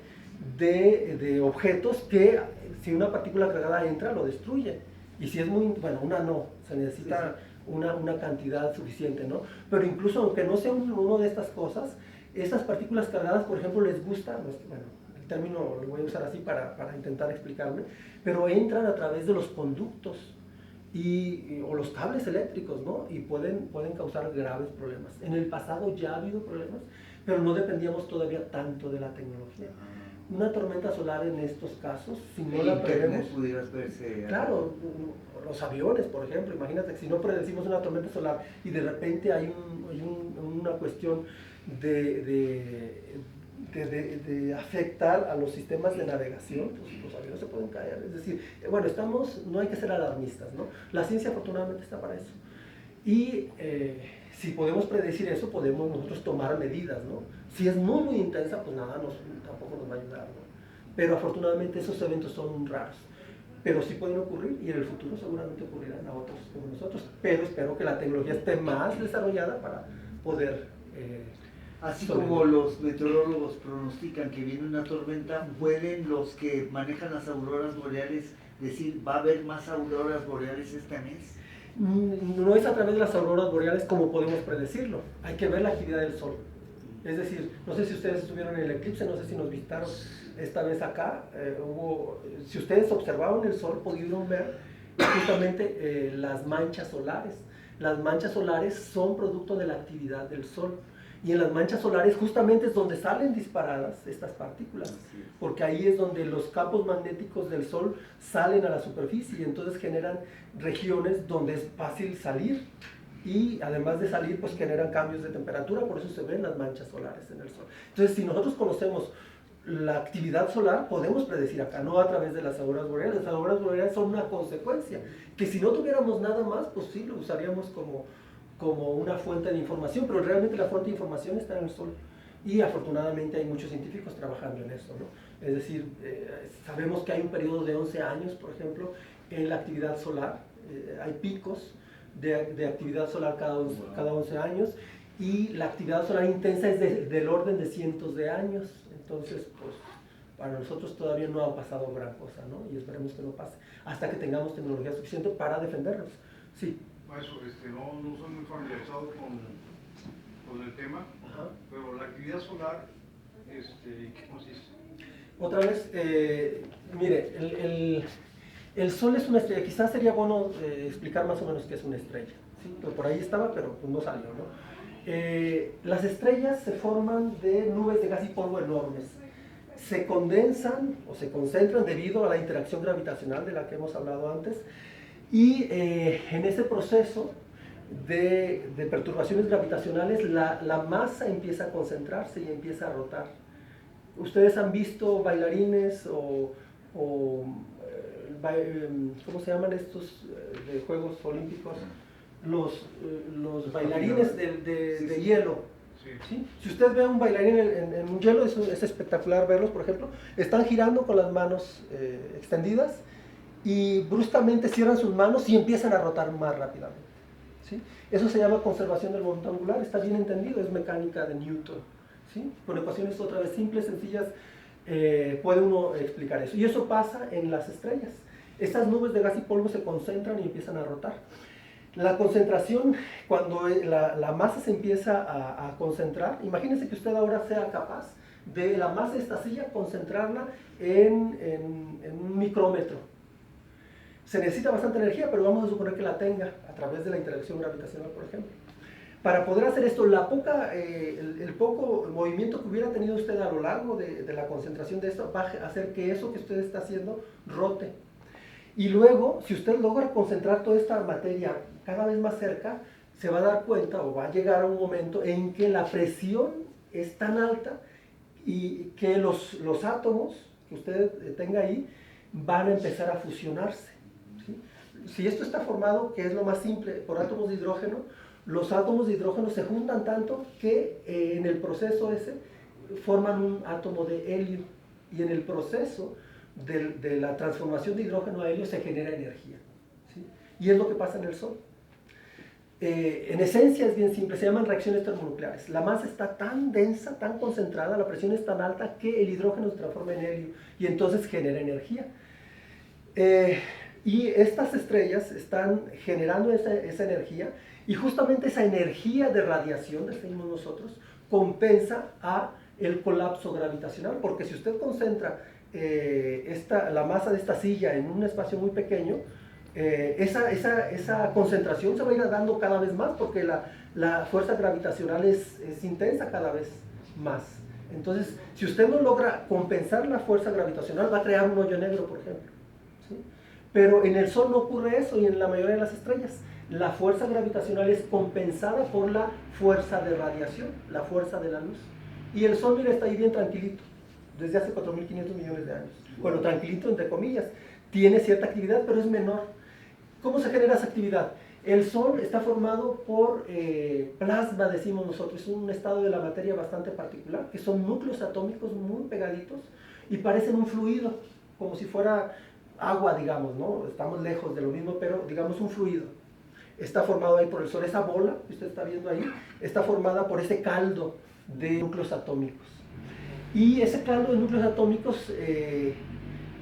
de objetos que, si una partícula cargada entra, lo destruye. Y si es muy, bueno, una no, se necesita una cantidad suficiente, ¿no? Pero incluso aunque no sea uno de estas cosas, estas partículas cargadas, por ejemplo, les gusta, bueno, el término lo voy a usar así para intentar explicarme, pero entran a través de los conductos o los cables eléctricos, ¿no? Y pueden causar graves problemas. En el pasado ya ha habido problemas, pero no dependíamos todavía tanto de la tecnología. Una tormenta solar en estos casos, si no la prevemos, pudieras verse. Claro, los aviones, por ejemplo, imagínate que si no predecimos una tormenta solar y de repente hay una cuestión de afectar a los sistemas de navegación, pues los aviones se pueden caer. Es decir, bueno, no hay que ser alarmistas, ¿no? La ciencia afortunadamente está para eso. Y si podemos predecir eso, podemos nosotros tomar medidas, ¿no? Si es muy, muy intensa, pues nada, tampoco nos va a ayudar, ¿no? Pero afortunadamente esos eventos son raros. Pero sí pueden ocurrir y en el futuro seguramente ocurrirán a otros como nosotros. Pero espero que la tecnología esté más desarrollada para poder... Así como los meteorólogos pronostican que viene una tormenta, ¿pueden los que manejan las auroras boreales decir va a haber más auroras boreales este mes? No es a través de las auroras boreales como podemos predecirlo. Hay que ver la actividad del Sol. Es decir, no sé si ustedes estuvieron en el eclipse, no sé si nos visitaron esta vez acá. Si ustedes observaban el Sol, pudieron ver justamente las manchas solares. Las manchas solares son producto de la actividad del Sol. Y en las manchas solares justamente es donde salen disparadas estas partículas, porque ahí es donde los campos magnéticos del Sol salen a la superficie y entonces generan regiones donde es fácil salir y además de salir pues generan cambios de temperatura, por eso se ven las manchas solares en el Sol. Entonces si nosotros conocemos la actividad solar podemos predecir acá, no a través de las auroras boreales. Las auroras boreales son una consecuencia, que si no tuviéramos nada más, pues sí, lo usaríamos como una fuente de información, pero realmente la fuente de información está en el Sol y afortunadamente hay muchos científicos trabajando en eso, ¿no? Es decir, sabemos que hay un periodo de 11 años, por ejemplo, en la actividad solar, hay picos de actividad solar cada 11 años y la actividad solar intensa es del orden de cientos de años, entonces pues para nosotros todavía no ha pasado gran cosa, ¿no? Y esperemos que no pase, hasta que tengamos tecnología suficiente para defendernos. Sí. Maestro, no soy muy familiarizado con el tema, Ajá. pero la actividad solar, ¿qué consiste? Otra vez, mire, el Sol es una estrella, quizás sería bueno explicar más o menos qué es una estrella, ¿sí? Pero por ahí estaba, pero pues no salió, ¿no? Las estrellas se forman de nubes de gas y polvo enormes, se condensan o se concentran debido a la interacción gravitacional de la que hemos hablado antes. Y en ese proceso de perturbaciones gravitacionales, la masa empieza a concentrarse y empieza a rotar. Ustedes han visto bailarines ¿cómo se llaman estos de Juegos Olímpicos? Los bailarines de hielo. ¿Sí? Si usted ve a un bailarín en un hielo, es espectacular verlos, por ejemplo. Están girando con las manos extendidas y bruscamente cierran sus manos y empiezan a rotar más rápidamente. ¿Sí? Eso se llama conservación del momento angular, está bien entendido, es mecánica de Newton. ¿Sí? Con ecuaciones otra vez simples, sencillas, puede uno explicar eso. Y eso pasa en las estrellas. Estas nubes de gas y polvo se concentran y empiezan a rotar. La concentración, cuando la masa se empieza a concentrar, imagínense que usted ahora sea capaz de la masa de esta silla concentrarla en un micrómetro. Se necesita bastante energía, pero vamos a suponer que la tenga a través de la interacción gravitacional, por ejemplo. Para poder hacer esto, el poco movimiento que hubiera tenido usted a lo largo de la concentración de esto va a hacer que eso que usted está haciendo rote. Y luego, si usted logra concentrar toda esta materia cada vez más cerca, se va a dar cuenta o va a llegar a un momento en que la presión es tan alta y que los átomos que usted tenga ahí van a empezar a fusionarse. ¿Sí? Si esto está formado, que es lo más simple, por átomos de hidrógeno, los átomos de hidrógeno se juntan tanto que en el proceso ese forman un átomo de helio, y en el proceso de la transformación de hidrógeno a helio se genera energía. ¿Sí? Y es lo que pasa en el Sol. En esencia es bien simple, se llaman reacciones termonucleares. La masa está tan densa, tan concentrada, la presión es tan alta que el hidrógeno se transforma en helio y entonces genera energía. Y estas estrellas están generando esa energía, y justamente esa energía de radiación, decimos nosotros, compensa el colapso gravitacional, porque si usted concentra la masa de esta silla en un espacio muy pequeño, esa concentración se va a ir dando cada vez más, porque la fuerza gravitacional es intensa cada vez más. Entonces, si usted no logra compensar la fuerza gravitacional, va a crear un hoyo negro, por ejemplo. ¿Sí? Pero en el Sol no ocurre eso, y en la mayoría de las estrellas. La fuerza gravitacional es compensada por la fuerza de radiación, la fuerza de la luz. Y el Sol, mira, está ahí bien tranquilito, desde hace 4.500 millones de años. Bueno, tranquilito entre comillas, tiene cierta actividad, pero es menor. ¿Cómo se genera esa actividad? El Sol está formado por plasma, decimos nosotros, es un estado de la materia bastante particular, que son núcleos atómicos muy pegaditos y parecen un fluido, como si fuera agua, digamos, ¿no? Estamos lejos de lo mismo, pero digamos un fluido. Está formado ahí por el Sol. Esa bola que usted está viendo ahí está formada por ese caldo de núcleos atómicos. Y ese caldo de núcleos atómicos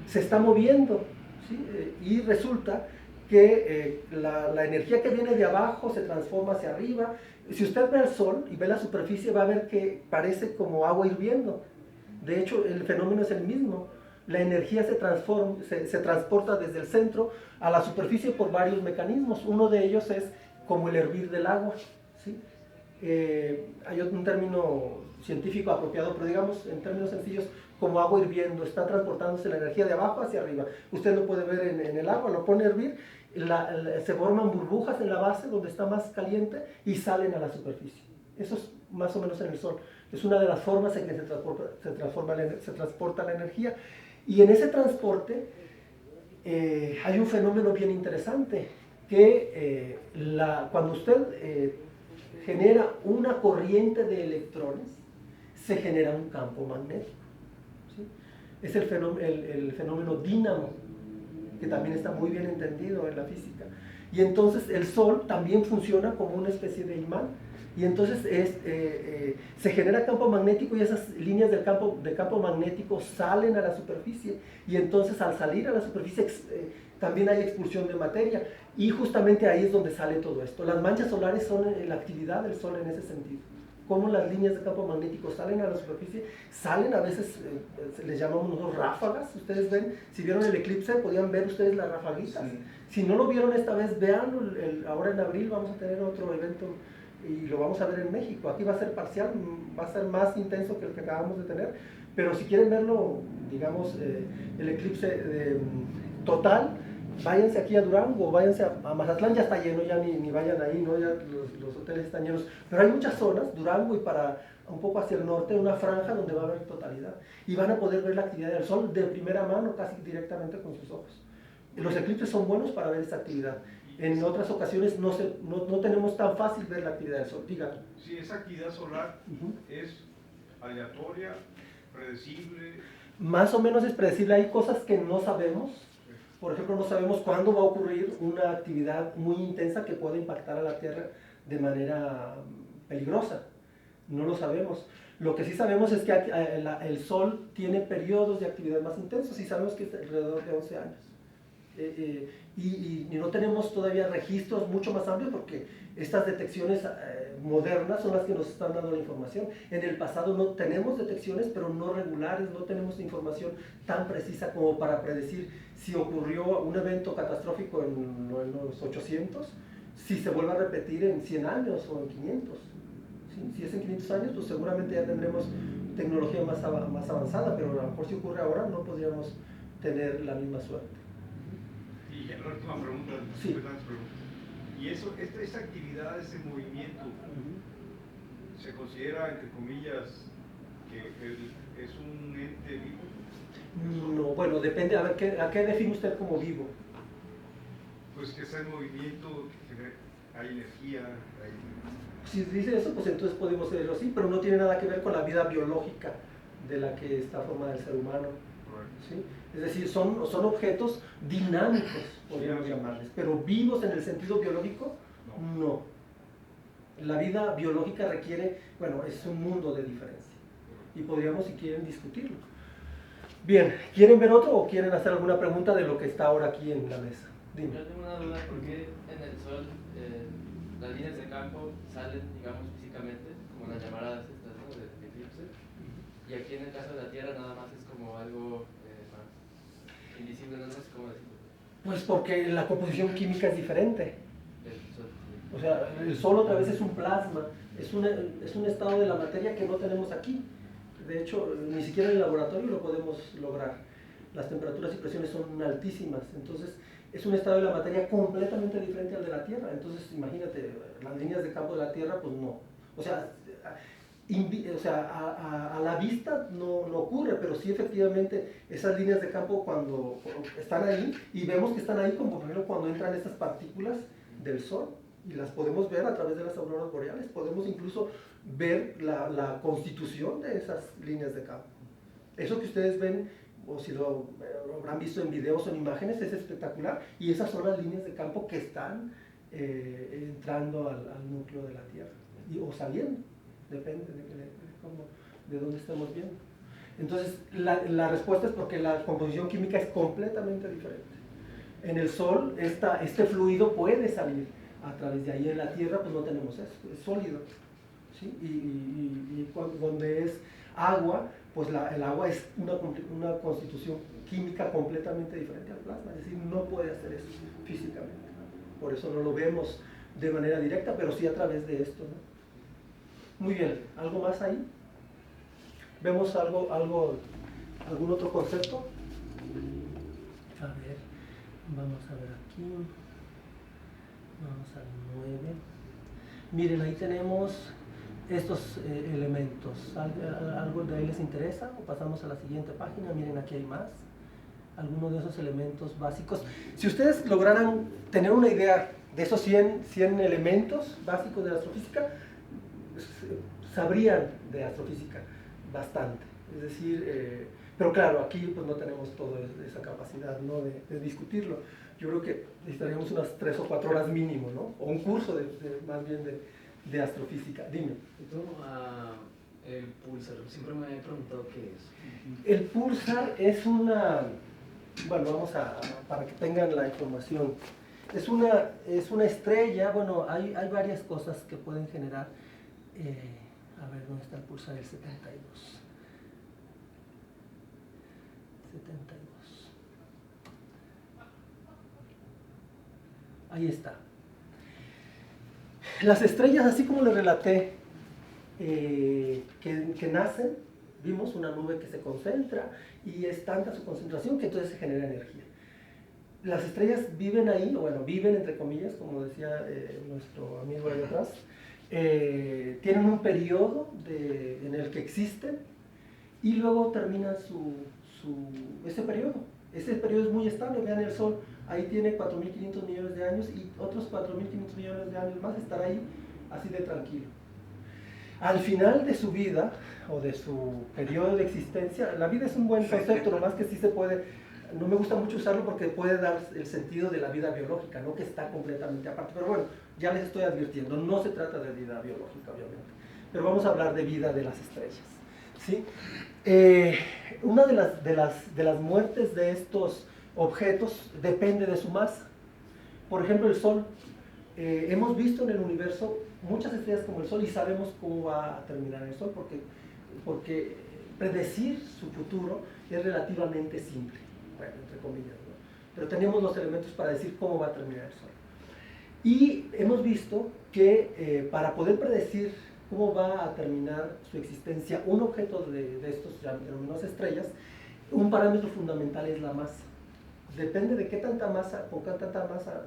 se está moviendo, ¿sí? Y resulta que la energía que viene de abajo se transforma hacia arriba. Si usted ve el Sol y ve la superficie, va a ver que parece como agua hirviendo. De hecho, el fenómeno es el mismo. La energía se transporta desde el centro a la superficie por varios mecanismos. Uno de ellos es como el hervir del agua. ¿Sí? Hay un término científico apropiado, pero digamos en términos sencillos, como agua hirviendo, está transportándose la energía de abajo hacia arriba. Usted lo puede ver en el agua, lo pone a hervir, se forman burbujas en la base donde está más caliente y salen a la superficie. Eso es más o menos en el Sol. Es una de las formas en que se transporta la energía. Y en ese transporte hay un fenómeno bien interesante, que cuando usted genera una corriente de electrones, se genera un campo magnético. ¿Sí? Es el fenómeno dínamo, que también está muy bien entendido en la física. Y entonces el Sol también funciona como una especie de imán. Y entonces se genera campo magnético, y esas líneas de campo magnético salen a la superficie, y entonces al salir a la superficie también hay expulsión de materia, y justamente ahí es donde sale todo esto. Las manchas solares son la actividad del Sol en ese sentido. Cómo las líneas de campo magnético salen a la superficie, salen a veces, les llamamos nosotros ráfagas. Ustedes ven, si vieron el eclipse, podían ver ustedes las rafaguitas. Sí. Si no lo vieron esta vez, veanlo. Ahora en abril vamos a tener otro evento, y lo vamos a ver en México. Aquí va a ser parcial, va a ser más intenso que el que acabamos de tener, pero si quieren verlo, digamos, el eclipse total, váyanse aquí a Durango, váyanse a Mazatlán, ya está lleno, ya ni vayan ahí, ¿no? Ya los hoteles están llenos, pero hay muchas zonas, Durango y para un poco hacia el norte, una franja donde va a haber totalidad, y van a poder ver la actividad del Sol de primera mano, casi directamente con sus ojos. Los eclipses son buenos para ver esta actividad. En otras ocasiones no tenemos tan fácil ver la actividad del Sol. Dígame. Si esa actividad solar es aleatoria, predecible. Más o menos es predecible. Hay cosas que no sabemos, Por ejemplo, no sabemos cuándo va a ocurrir una actividad muy intensa que pueda impactar a la Tierra de manera peligrosa. No lo sabemos. Lo que sí sabemos es que el Sol tiene periodos de actividad más intensos y sabemos que es alrededor de 11 años. Y no tenemos todavía registros mucho más amplios porque estas detecciones modernas son las que nos están dando la información. En el pasado no tenemos detecciones, pero no regulares, no tenemos información tan precisa como para predecir si ocurrió un evento catastrófico en los 800, si se vuelve a repetir en 100 años o en 500. ¿Sí? Si es en 500 años, pues seguramente ya tendremos tecnología más avanzada, pero a lo mejor si ocurre ahora no podríamos tener la misma suerte. Y la última pregunta, Sí. ¿Y esta actividad, ese movimiento, se considera, entre comillas, que es un ente vivo? No, bueno, depende, a ver, ¿a qué define usted como vivo? Pues que está en movimiento, que hay energía, Si dice eso, pues entonces podemos decirlo así, pero no tiene nada que ver con la vida biológica de la que está formada el ser humano. ¿Sí? Es decir, son objetos dinámicos, podríamos llamarles, pero vivos en el sentido biológico, no. La vida biológica requiere, bueno, es un mundo de diferencia y podríamos, si quieren, discutirlo. Bien, ¿quieren ver otro o quieren hacer alguna pregunta de lo que está ahora aquí en la mesa? Dime. Yo tengo una duda, ¿por qué en el Sol las líneas de campo salen, digamos, físicamente, como las llamaradas estas, ¿no?, de eclipse, y aquí en el caso de la Tierra nada más es como algo más invisible, no sé cómo decirlo? Pues porque la composición química es diferente. El Sol, sí. O sea, el Sol otra vez es un plasma, es un estado de la materia que no tenemos aquí. De hecho, ni siquiera en el laboratorio lo podemos lograr. Las temperaturas y presiones son altísimas, entonces es un estado de la materia completamente diferente al de la Tierra. Entonces, imagínate, las líneas de campo de la Tierra, pues no. O sea, a la vista no ocurre, pero sí efectivamente esas líneas de campo cuando están ahí, y vemos que están ahí como por ejemplo cuando entran estas partículas del Sol, y las podemos ver a través de las auroras boreales, podemos incluso ver la constitución de esas líneas de campo. Eso que ustedes ven, o si lo habrán visto en videos o en imágenes, es espectacular, y esas son las líneas de campo que están entrando al núcleo de la Tierra, o saliendo, depende de dónde estemos viendo. Entonces, la respuesta es porque la composición química es completamente diferente. En el Sol, este fluido puede salir a través de ahí. En la Tierra, pues no tenemos eso, es sólido. ¿Sí? Y donde es agua, pues el agua es una constitución química completamente diferente al plasma, es decir, no puede hacer eso físicamente. Por eso no lo vemos de manera directa, pero sí a través de esto, ¿no? Muy bien, ¿algo más ahí? ¿Vemos algún otro concepto? A ver, vamos a ver aquí. Vamos al 9. Miren, ahí tenemos estos elementos. ¿Algo de ahí les interesa? O pasamos a la siguiente página. Miren, aquí hay más. Algunos de esos elementos básicos. Si ustedes lograran tener una idea de esos 100 elementos básicos de la astrofísica, sabrían de astrofísica bastante. Es decir, pero claro, aquí pues no tenemos toda esa capacidad, ¿no?, de discutirlo. Yo creo que necesitaríamos unas 3 o 4 horas mínimo, ¿no? O un curso más bien de astrofísica. Dime. El pulsar, siempre me he preguntado qué es. El pulsar es una, bueno, para que tengan la información, es una estrella. Bueno, hay varias cosas que pueden generar, a ver, ¿dónde está el pulsar? El 72. Ahí está. Las estrellas, así como les relaté, que nacen, vimos una nube que se concentra y es tanta su concentración que entonces se genera energía. Las estrellas viven ahí, bueno, viven entre comillas, como decía nuestro amigo ahí atrás, tienen un periodo en el que existen y luego termina ese periodo. Ese periodo es muy estable. Vean el Sol, ahí tiene 4.500 millones de años y otros 4.500 millones de años más estará ahí así de tranquilo. Al final de su vida o de su periodo de existencia, la vida es un buen concepto, nomás que sí se puede no me gusta mucho usarlo porque puede dar el sentido de la vida biológica, ¿no? Que está completamente aparte. Pero bueno, ya les estoy advirtiendo, no se trata de vida biológica, obviamente. Pero vamos a hablar de vida de las estrellas, ¿sí? Una de las muertes de estos objetos depende de su masa. Por ejemplo, el Sol. Hemos visto en el universo muchas estrellas como el Sol y sabemos cómo va a terminar el Sol porque predecir su futuro es relativamente simple, bueno, entre comillas, ¿no? Pero tenemos los elementos para decir cómo va a terminar el Sol. Y hemos visto que para poder predecir cómo va a terminar su existencia un objeto de estos denominados estrellas, un parámetro fundamental es la masa. Depende de qué tanta masa, con qué tanta masa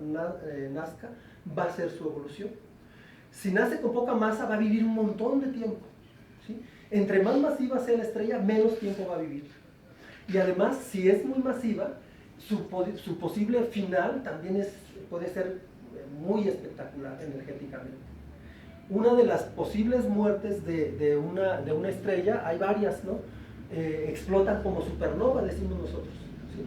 nazca, va a ser su evolución. Si nace con poca masa, va a vivir un montón de tiempo, ¿sí? Entre más masiva sea la estrella, menos tiempo va a vivir. Y además, si es muy masiva, su posible final también puede ser muy espectacular energéticamente. Una de las posibles muertes de una estrella, hay varias, ¿no? Explotan como supernova, decimos nosotros, ¿sí?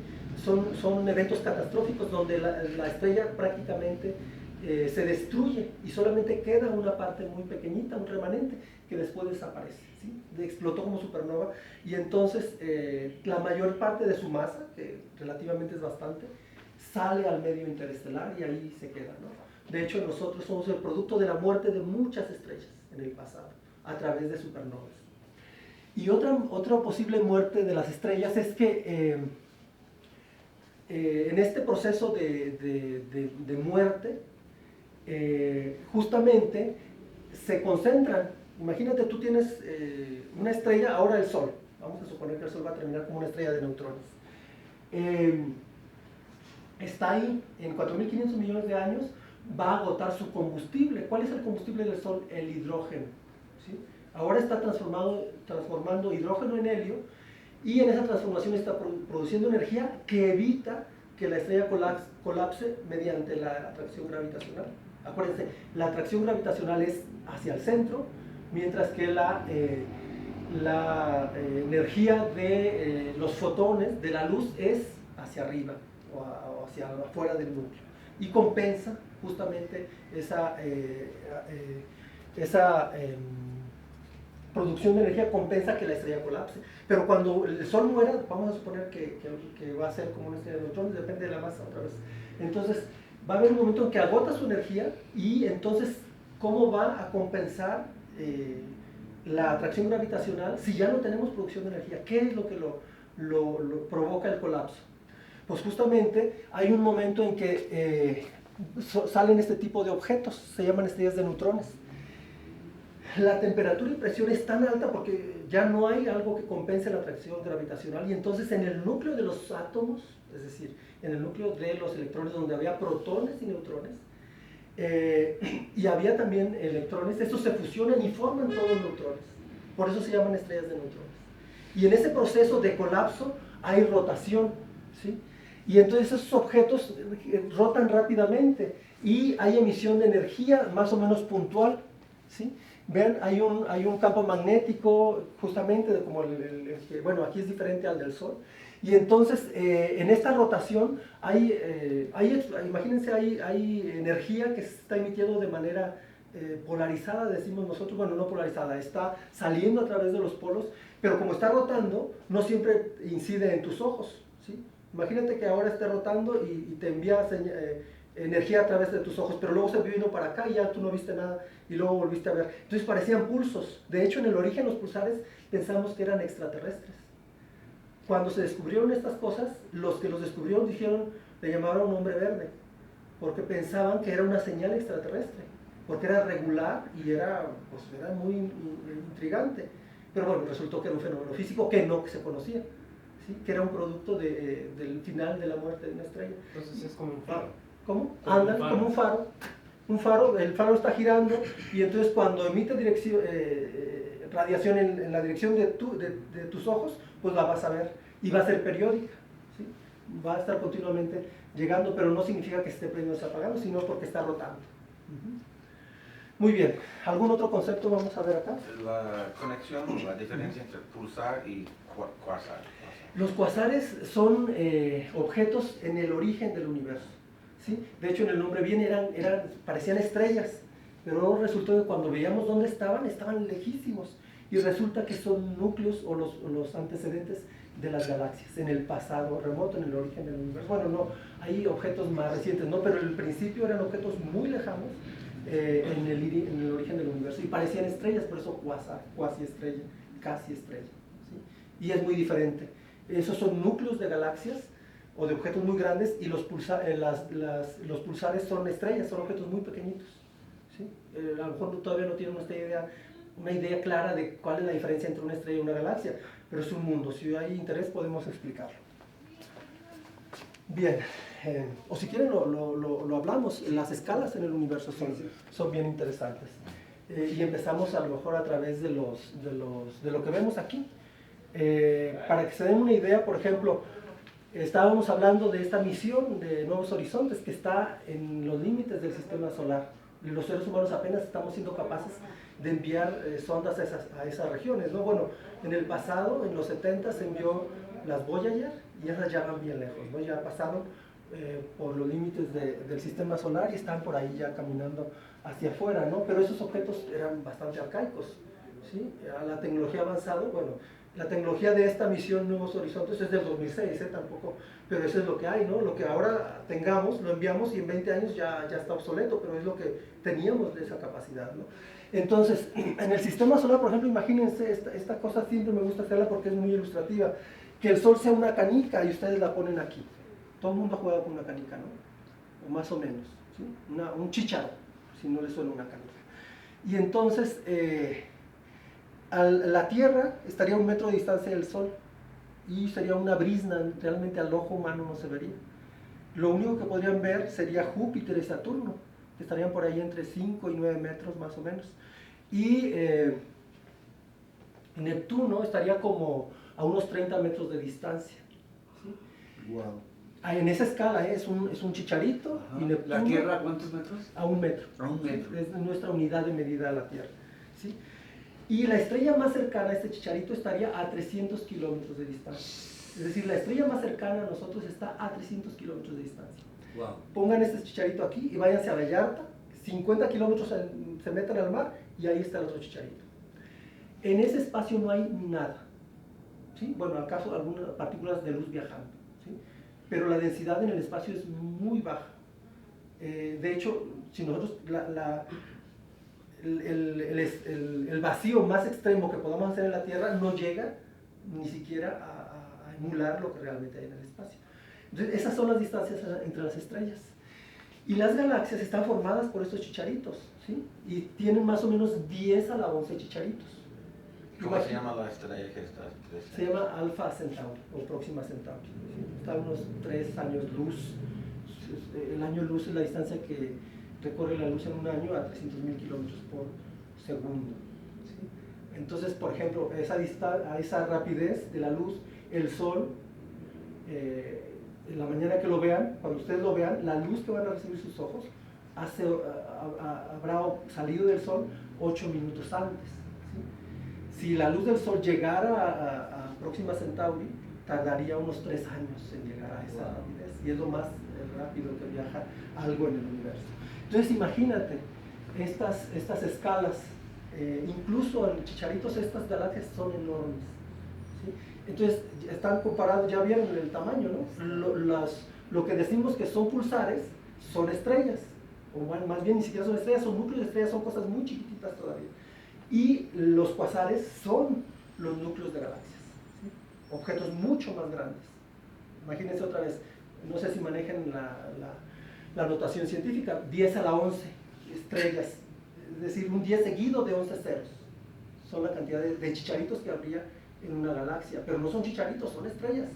Son eventos catastróficos donde la estrella prácticamente se destruye y solamente queda una parte muy pequeñita, un remanente, que después desaparece, ¿sí? Explotó como supernova y entonces la mayor parte de su masa, que relativamente es bastante, sale al medio interestelar y ahí se queda, ¿no? De hecho, nosotros somos el producto de la muerte de muchas estrellas en el pasado, a través de supernovas. Y otra posible muerte de las estrellas es que en este proceso de muerte, justamente se concentran. Imagínate, tú tienes una estrella, ahora el Sol. Vamos a suponer que el Sol va a terminar como una estrella de neutrones. Está ahí, en 4.500 millones de años, va a agotar su combustible. ¿Cuál es el combustible del Sol? El hidrógeno, ¿sí? Ahora está transformando hidrógeno en helio y en esa transformación está produciendo energía que evita que la estrella colapse mediante la atracción gravitacional. Acuérdense, la atracción gravitacional es hacia el centro, mientras que la energía de los fotones de la luz es hacia arriba o hacia afuera del núcleo y compensa justamente esa producción de energía, compensa que la estrella colapse. Pero cuando el Sol muera, vamos a suponer que va a ser como una estrella de neutrones, depende de la masa otra vez. Entonces va a haber un momento en que agota su energía y entonces ¿cómo va a compensar la atracción gravitacional si ya no tenemos producción de energía? ¿Qué es lo que lo provoca el colapso? Pues justamente hay un momento en que salen este tipo de objetos, se llaman estrellas de neutrones. La temperatura y presión es tan alta porque ya no hay algo que compense la atracción gravitacional y entonces en el núcleo de los átomos, es decir, en el núcleo de los electrones donde había protones y neutrones, y había también electrones, estos se fusionan y forman todos neutrones. Por eso se llaman estrellas de neutrones. Y en ese proceso de colapso hay rotación, ¿sí? Y entonces esos objetos rotan rápidamente y hay emisión de energía más o menos puntual, ¿sí? Vean, hay un campo magnético justamente como bueno, aquí es diferente al del Sol. Y entonces en esta rotación imagínense, hay energía que se está emitiendo de manera polarizada, decimos nosotros, bueno, no polarizada, está saliendo a través de los polos, pero como está rotando, no siempre incide en tus ojos, ¿sí? Imagínate que ahora esté rotando y te envía energía a través de tus ojos, pero luego se vino para acá y ya tú no viste nada y luego volviste a ver. Entonces parecían pulsos. De hecho, en el origen los pulsares pensamos que eran extraterrestres. Cuando se descubrieron estas cosas, los que los descubrieron le llamaron hombre verde, porque pensaban que era una señal extraterrestre, porque era regular y era muy intrigante. Pero bueno, resultó que era un fenómeno físico que no se conocía, ¿sí? Que era un producto del final de la muerte de una estrella. Entonces es como un faro. ¿Cómo? Como Andan como un faro. Un faro, el faro está girando y entonces cuando emite radiación en la dirección de tus ojos, pues la vas a ver y va a ser periódica, ¿sí? Va a estar continuamente llegando, pero no significa que esté prendiendo o apagando, sino porque está rotando. Muy bien, ¿algún otro concepto vamos a ver acá? La conexión, la diferencia entre pulsar y quasar. Los cuasares son objetos en el origen del universo, ¿sí? De hecho, en el nombre bien parecían estrellas, pero resultó que cuando veíamos dónde estaban lejísimos, y resulta que son núcleos o los antecedentes de las galaxias, en el pasado remoto, en el origen del universo. Bueno, no, hay objetos más recientes, ¿no? Pero en principio eran objetos muy lejanos en el origen del universo, y parecían estrellas, por eso quasar, cuasi estrella, casi estrella, ¿sí? Y es muy diferente. Esos son núcleos de galaxias o de objetos muy grandes, y los pulsares son estrellas, son objetos muy pequeñitos, ¿sí? A lo mejor todavía no tienen una idea clara de cuál es la diferencia entre una estrella y una galaxia, pero es un mundo. Si hay interés podemos explicarlo. Bien, o si quieren lo hablamos. Las escalas en el universo son bien interesantes. Y empezamos a lo mejor a través de lo que vemos aquí. Para que se den una idea, por ejemplo, estábamos hablando de esta misión de Nuevos Horizontes que está en los límites del sistema solar. Los seres humanos apenas estamos siendo capaces de enviar sondas a esas regiones, ¿no? Bueno, en el pasado, en los 70, se envió las Voyager, y esas ya van bien lejos, ¿no? Ya pasaron por los límites del sistema solar y están por ahí ya caminando hacia afuera, ¿no? Pero esos objetos eran bastante arcaicos, ¿sí? La tecnología ha avanzado, bueno, la tecnología de esta misión Nuevos Horizontes es del 2006, tampoco, pero eso es lo que hay, ¿no? Lo que ahora tengamos, lo enviamos y en 20 años ya está obsoleto, pero es lo que teníamos de esa capacidad, ¿no? Entonces, en el sistema solar, por ejemplo, imagínense, esta cosa siempre me gusta hacerla porque es muy ilustrativa, que el Sol sea una canica y ustedes la ponen aquí. Todo el mundo ha jugado con una canica, ¿no? O más o menos, ¿sí? Un chícharo, si no le suena una canica. Y entonces, la Tierra estaría a 1 metro de distancia del Sol, y sería una brizna, realmente al ojo humano no se vería. Lo único que podrían ver sería Júpiter y Saturno, que estarían por ahí entre 5 y 9 metros más o menos. Y Neptuno estaría como a unos 30 metros de distancia, ¿sí? Wow. En esa escala es un chicharito. Ajá. Y Neptuno, ¿La Tierra a cuántos metros? a 1 metro. A 1 metro. Es nuestra unidad de medida a la Tierra, ¿sí? Y la estrella más cercana a este chicharito estaría a 300 kilómetros de distancia. Es decir, la estrella más cercana a nosotros está a 300 kilómetros de distancia. Wow. Pongan este chicharito aquí y váyanse a Vallarta, 50 kilómetros se metan al mar y ahí está el otro chicharito. En ese espacio no hay nada, ¿sí? Bueno, acaso algunas partículas de luz viajando, ¿sí? Pero la densidad en el espacio es muy baja. De hecho, si nosotros el vacío más extremo que podamos hacer en la Tierra no llega ni siquiera a emular lo que realmente hay en el espacio. Entonces, esas son las distancias entre las estrellas. Y las galaxias están formadas por estos chicharitos, ¿sí? Y tienen más o menos 10 a la 11 chicharitos. ¿Cómo se llama la estrella que está? Se llama Alpha Centauri, o Próxima Centauri, ¿sí? Está a unos 3 años luz. El año luz es la distancia que recorre la luz en un año a 300.000 kilómetros por segundo, ¿sí? Entonces, por ejemplo, a esa rapidez de la luz, el Sol, en la mañana que lo vean, cuando ustedes lo vean, la luz que van a recibir sus ojos habrá salido del Sol 8 minutos antes, ¿sí? Si la luz del Sol llegara a Próxima Centauri, tardaría unos 3 años en llegar a esa rapidez, y es lo más rápido que viaja algo en el universo. Entonces imagínate estas escalas, incluso en chicharitos estas galaxias son enormes, ¿sí? Entonces están comparados, ya vieron el tamaño, ¿no? Lo que decimos que son pulsares son estrellas, o más bien ni siquiera son estrellas, son núcleos de estrellas, son cosas muy chiquititas todavía. Y los cuasares son los núcleos de galaxias, ¿sí? Objetos mucho más grandes. Imagínense otra vez, no sé si manejan la notación científica, 10 a la 11 estrellas, es decir, un 10 seguido de 11 ceros. Son la cantidad de chicharitos que habría en una galaxia, pero no son chicharitos, son estrellas,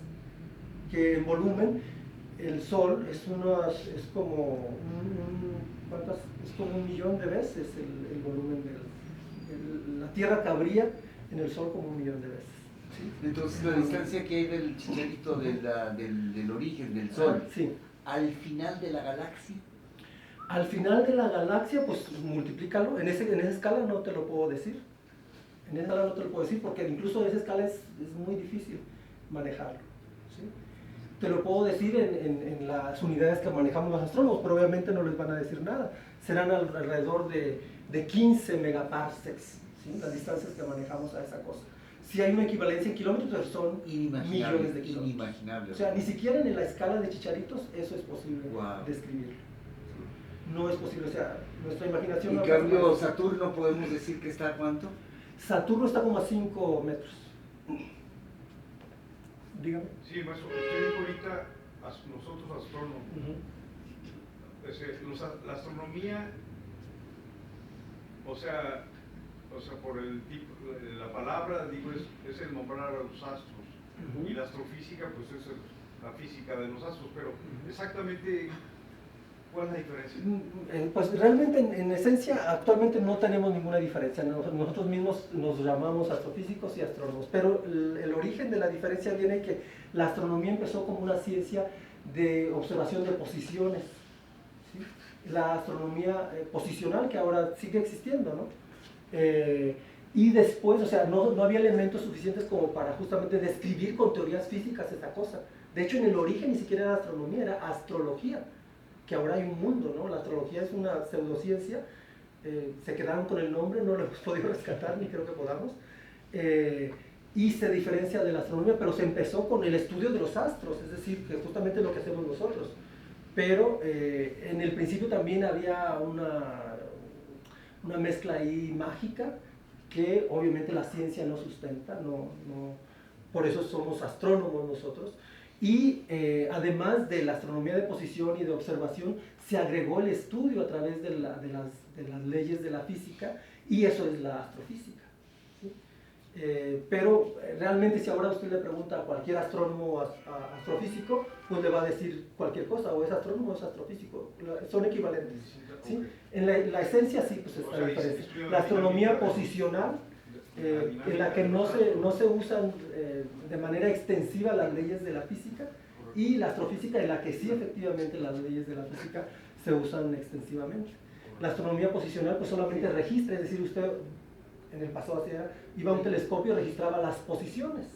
que en volumen, el Sol es como un millón de veces el volumen la Tierra cabría en el Sol como 1 millón de veces, ¿sí? Entonces, la distancia que hay del chicharito del origen del Sol, sí. al final de la galaxia. Al final de la galaxia, pues multiplícalo. En esa escala no te lo puedo decir. En esa escala no te lo puedo decir porque incluso esa escala es muy difícil manejarlo. ¿Sí? Te lo puedo decir en las unidades que manejamos los astrónomos, pero obviamente no les van a decir nada. Serán alrededor de 15 megaparsecs, ¿sí? Las distancias que manejamos a esa cosa. Si hay una equivalencia en kilómetros, pero son millones de kilómetros. Inimaginable. O sea, ni siquiera en la escala de Chicharitos eso es posible Wow. describirlo. No es posible, o sea, nuestra imaginación... En no cambio, alcanza. Saturno podemos decir que está a ¿cuánto? Saturno está como a 5 metros. Dígame. Sí, maestro, usted dijo ahorita, nosotros astrónomos, la astronomía, o sea, por el tipo, la palabra, digo, es el nombrar a los astros, y la astrofísica, pues es la física de los astros, pero exactamente, ¿cuál es la diferencia? Pues realmente en esencia actualmente no tenemos ninguna diferencia. Nosotros mismos nos llamamos astrofísicos y astrónomos, pero el origen de la diferencia viene que la astronomía empezó como una ciencia de observación de posiciones, ¿sí? La astronomía posicional que ahora sigue existiendo, ¿no? Y después, o sea, no había elementos suficientes como para justamente describir con teorías físicas esta cosa. De hecho, en el origen ni siquiera era astronomía, era astrología, que ahora hay un mundo, ¿no? La astrología es una pseudociencia, se quedaron con el nombre, no lo hemos podido rescatar, ni creo que podamos, y se diferencia de la astronomía, pero se empezó con el estudio de los astros, es decir, que justamente lo que hacemos nosotros. Pero en el principio también había una mezcla ahí mágica que obviamente la ciencia no sustenta, por eso somos astrónomos nosotros. Y además de la astronomía de posición y de observación, se agregó el estudio a través de las leyes de la física, y eso es la astrofísica. ¿Sí? Pero realmente si ahora usted le pregunta a cualquier astrónomo o astrofísico, pues le va a decir cualquier cosa, o es astrónomo o es astrofísico, son equivalentes. ¿Sí? En la esencia sí, pues está la diferencia. La astronomía posicional, en la que no se usan de manera extensiva las leyes de la física, y la astrofísica en la que sí efectivamente las leyes de la física se usan extensivamente. La astronomía posicional pues solamente registra, es decir, usted en el pasado iba a un telescopio y registraba las posiciones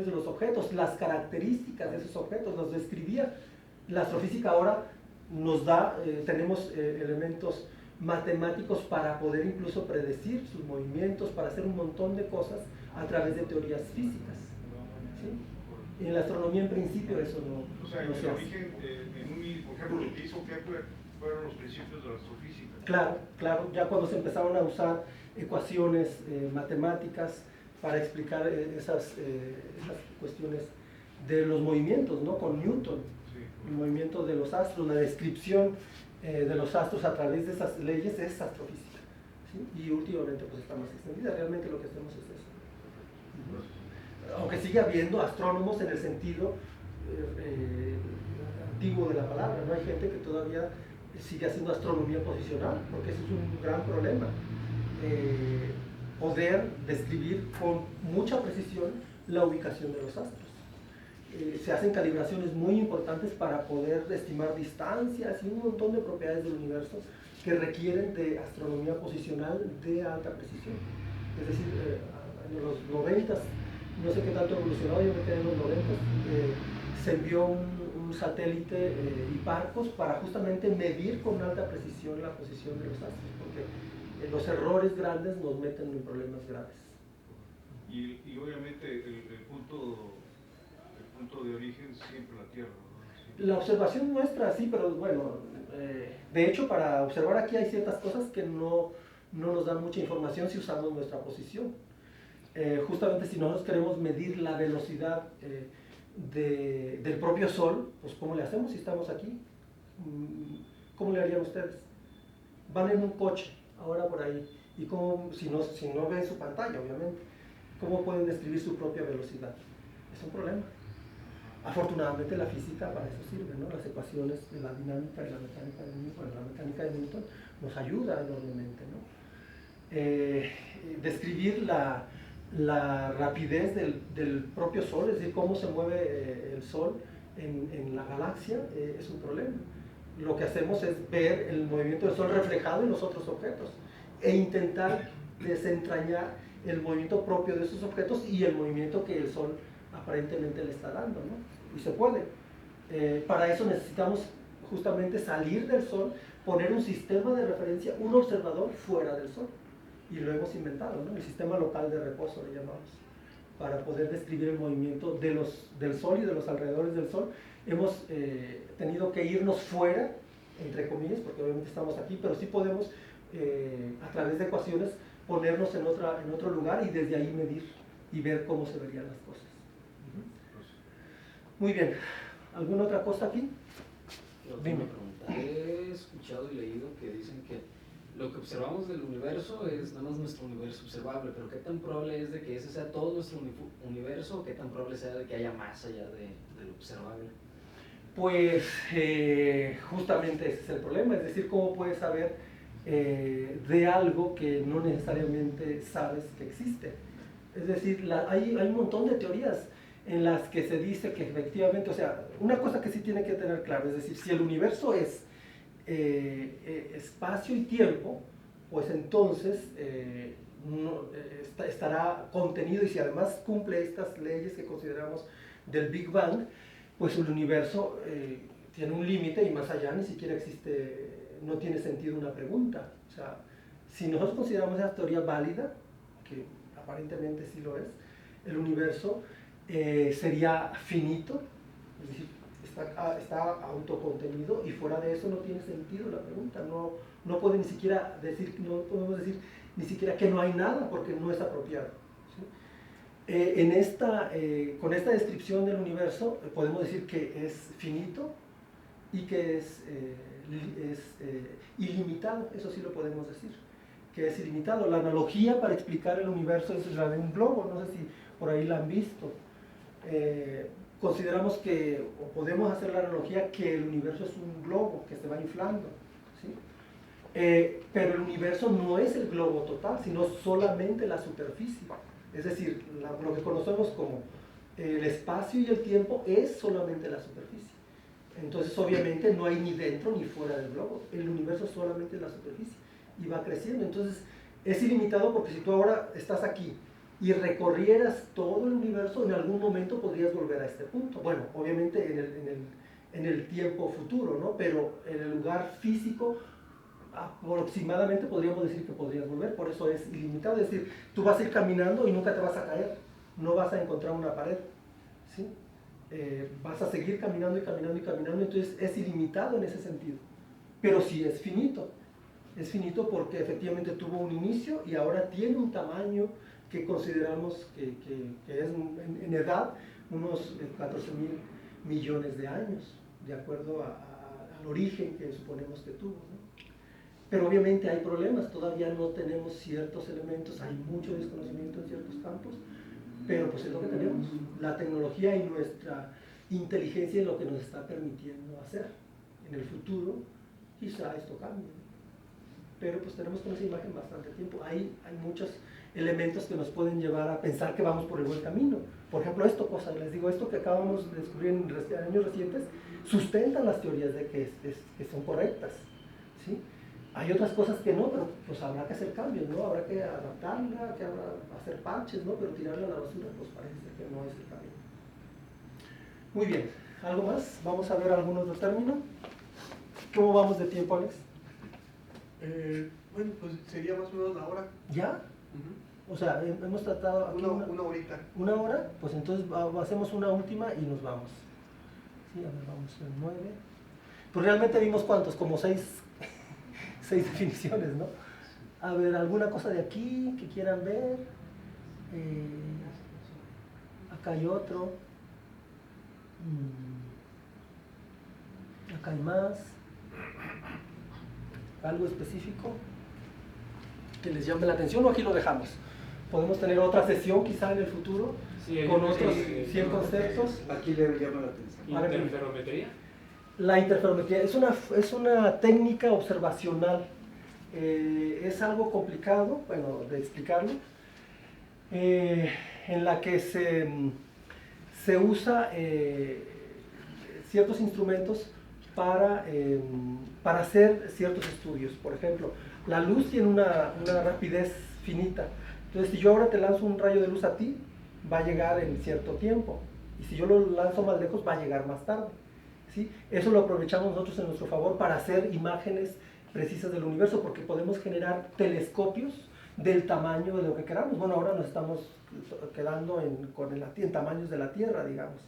de los objetos, las características de esos objetos, los describía. La astrofísica ahora nos da, tenemos elementos matemáticos para poder incluso predecir sus movimientos, para hacer un montón de cosas a través de teorías físicas. ¿Sí? En la astronomía en principio eso no, O sea, no en se el hace. origen, por ejemplo, lo que hizo Kepler fueron los principios de la astrofísica. Claro, ya cuando se empezaron a usar ecuaciones matemáticas para explicar esas cuestiones de los movimientos, ¿no? Con Newton, Sí. el movimiento de los astros, la descripción de los astros a través de esas leyes es astrofísica. ¿Sí? Y últimamente pues está más extendida, realmente lo que hacemos es eso. Aunque sigue habiendo astrónomos en el sentido antiguo de la palabra, ¿no? Hay gente que todavía sigue haciendo astronomía posicional, porque ese es un gran problema. Poder describir con mucha precisión la ubicación de los astros. Se hacen calibraciones muy importantes para poder estimar distancias y un montón de propiedades del universo que requieren de astronomía posicional de alta precisión. Es decir, en los 90, no sé qué tanto evolucionado, yo me quedé en los 90, se envió un satélite Hipparcos para justamente medir con alta precisión la posición de los astros, porque los errores grandes nos meten en problemas graves. Y obviamente el punto de origen siempre la Tierra, ¿no? Sí. La observación nuestra, sí, pero bueno, de hecho para observar aquí hay ciertas cosas que no nos dan mucha información si usamos nuestra posición. Justamente si nosotros queremos medir la velocidad del propio Sol, pues ¿cómo le hacemos si estamos aquí? ¿Cómo le harían ustedes? Van en un coche, ahora por ahí, y si no ven su pantalla, obviamente, ¿cómo pueden describir su propia velocidad? Es un problema. Afortunadamente la física para eso sirve, ¿no? Las ecuaciones de la dinámica y la mecánica de Newton, nos ayuda enormemente, ¿no? Describir la rapidez del propio Sol, es decir, cómo se mueve el Sol en la galaxia, es un problema. lo que hacemos es ver el movimiento del Sol reflejado en los otros objetos e intentar desentrañar el movimiento propio de esos objetos y el movimiento que el Sol aparentemente le está dando, ¿no? Y se puede. Para eso necesitamos justamente salir del Sol, poner un sistema de referencia, un observador fuera del Sol. Y lo hemos inventado, ¿no? El sistema local de reposo le llamamos, para poder describir el movimiento del Sol y de los alrededores del Sol. Hemos tenido que irnos fuera, entre comillas, porque obviamente estamos aquí, pero sí podemos, a través de ecuaciones, ponernos en otro lugar y desde ahí medir y ver cómo se verían las cosas. Muy bien. ¿Alguna otra cosa aquí? Dime. He escuchado y leído que dicen que lo que observamos del universo es nada más nuestro universo observable, pero ¿qué tan probable es de que ese sea todo nuestro universo o qué tan probable sea de que haya más allá de lo observable? Pues justamente ese es el problema, es decir, ¿cómo puedes saber de algo que no necesariamente sabes que existe? Es decir, hay un montón de teorías en las que se dice que efectivamente, o sea, una cosa que sí tiene que tener claro, es decir, si el universo es espacio y tiempo, pues entonces estará contenido, y si además cumple estas leyes que consideramos del Big Bang, pues el universo tiene un límite y más allá ni siquiera existe, no tiene sentido una pregunta. O sea, si nosotros consideramos esa teoría válida, que aparentemente sí lo es, el universo sería finito, es decir, está autocontenido y fuera de eso no tiene sentido la pregunta, no puede ni siquiera decir, no podemos decir ni siquiera que no hay nada porque no es apropiado. ¿Sí? Con esta descripción del universo podemos decir que es finito y que es ilimitado, eso sí lo podemos decir, que es ilimitado. La analogía para explicar el universo es la de un globo, no sé si por ahí la han visto. Consideramos que, o podemos hacer la analogía que el universo es un globo que se va inflando, ¿sí? Pero el universo no es el globo total, sino solamente la superficie. Es decir, lo que conocemos como el espacio y el tiempo es solamente la superficie. Entonces, obviamente, no hay ni dentro ni fuera del globo. El universo es solamente la superficie y va creciendo. Entonces, es ilimitado porque si tú ahora estás aquí y recorrieras todo el universo, en algún momento podrías volver a este punto. Bueno, obviamente en el tiempo futuro, ¿no? Pero en el lugar físico, aproximadamente podríamos decir que podrías volver, por eso es ilimitado. Es decir, tú vas a ir caminando y nunca te vas a caer, no vas a encontrar una pared, ¿sí? Vas a seguir caminando y caminando y caminando, entonces es ilimitado en ese sentido. Pero sí es finito porque efectivamente tuvo un inicio y ahora tiene un tamaño que consideramos que es en edad unos 14.000 millones de años, de acuerdo al origen que suponemos que tuvo, ¿no? Pero obviamente hay problemas, todavía no tenemos ciertos elementos, hay mucho desconocimiento en ciertos campos, pero pues es lo que tenemos. La tecnología y nuestra inteligencia es lo que nos está permitiendo hacer. En el futuro quizá esto cambie, ¿no? Pero pues tenemos con esa imagen bastante tiempo. Hay muchos elementos que nos pueden llevar a pensar que vamos por el buen camino. Por ejemplo, les digo, esto que acabamos de descubrir en años recientes, sustentan las teorías de que son correctas, ¿sí? Hay otras cosas que no, pero pues habrá que hacer cambios, ¿no? Habrá que adaptarla, hacer parches, ¿no? Pero tirarla a la basura, pues parece que no es el camino. Muy bien, ¿algo más? Vamos a ver algún otro término. ¿Cómo vamos de tiempo, Alex? Bueno, pues sería más o menos la hora. ¿Ya? O sea, hemos tratado aquí una horita. ¿Una hora? Pues entonces hacemos una última y nos vamos. Sí, a ver, vamos en 9. Pues realmente vimos ¿cuántos? Como 6 definiciones, ¿no? A ver, ¿alguna cosa de aquí que quieran ver? Acá hay otro. Acá hay más. ¿Algo específico que les llame la atención o aquí lo dejamos? Podemos tener otra sesión quizá en el futuro, sí, con otros 100 conceptos. Aquí le llama la atención. ¿Interferometría? La interferometría es una técnica observacional. Es algo complicado, bueno, de explicarlo, en la que se usa ciertos instrumentos para hacer ciertos estudios. Por ejemplo, la luz tiene una rapidez finita. Entonces, si yo ahora te lanzo un rayo de luz a ti, va a llegar en cierto tiempo. Y si yo lo lanzo más lejos, va a llegar más tarde. ¿Sí? Eso lo aprovechamos nosotros en nuestro favor para hacer imágenes precisas del universo, porque podemos generar telescopios del tamaño de lo que queramos. Bueno, ahora nos estamos quedando en tamaños de la Tierra, digamos,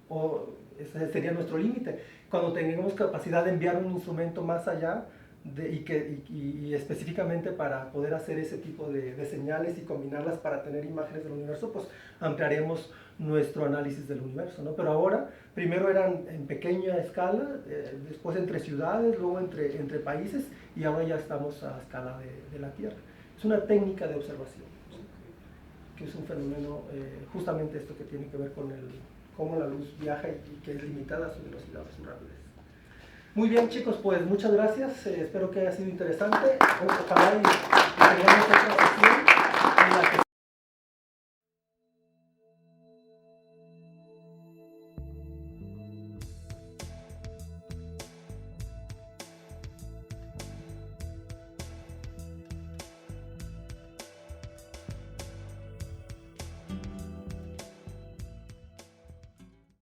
o ese sería nuestro límite. Cuando tengamos capacidad de enviar un instrumento más allá, y específicamente para poder hacer ese tipo de señales y combinarlas para tener imágenes del universo, pues ampliaremos nuestro análisis del universo, ¿no? Pero ahora, primero eran en pequeña escala, después entre ciudades, luego entre países, y ahora ya estamos a escala de la Tierra. Es una técnica de observación, que es un fenómeno, justamente esto que tiene que ver con cómo la luz viaja y que es limitada a su velocidad, a su rapidez. Muy bien, chicos, pues muchas gracias, espero que haya sido interesante. Ojalá y tengamos otra sesión en la que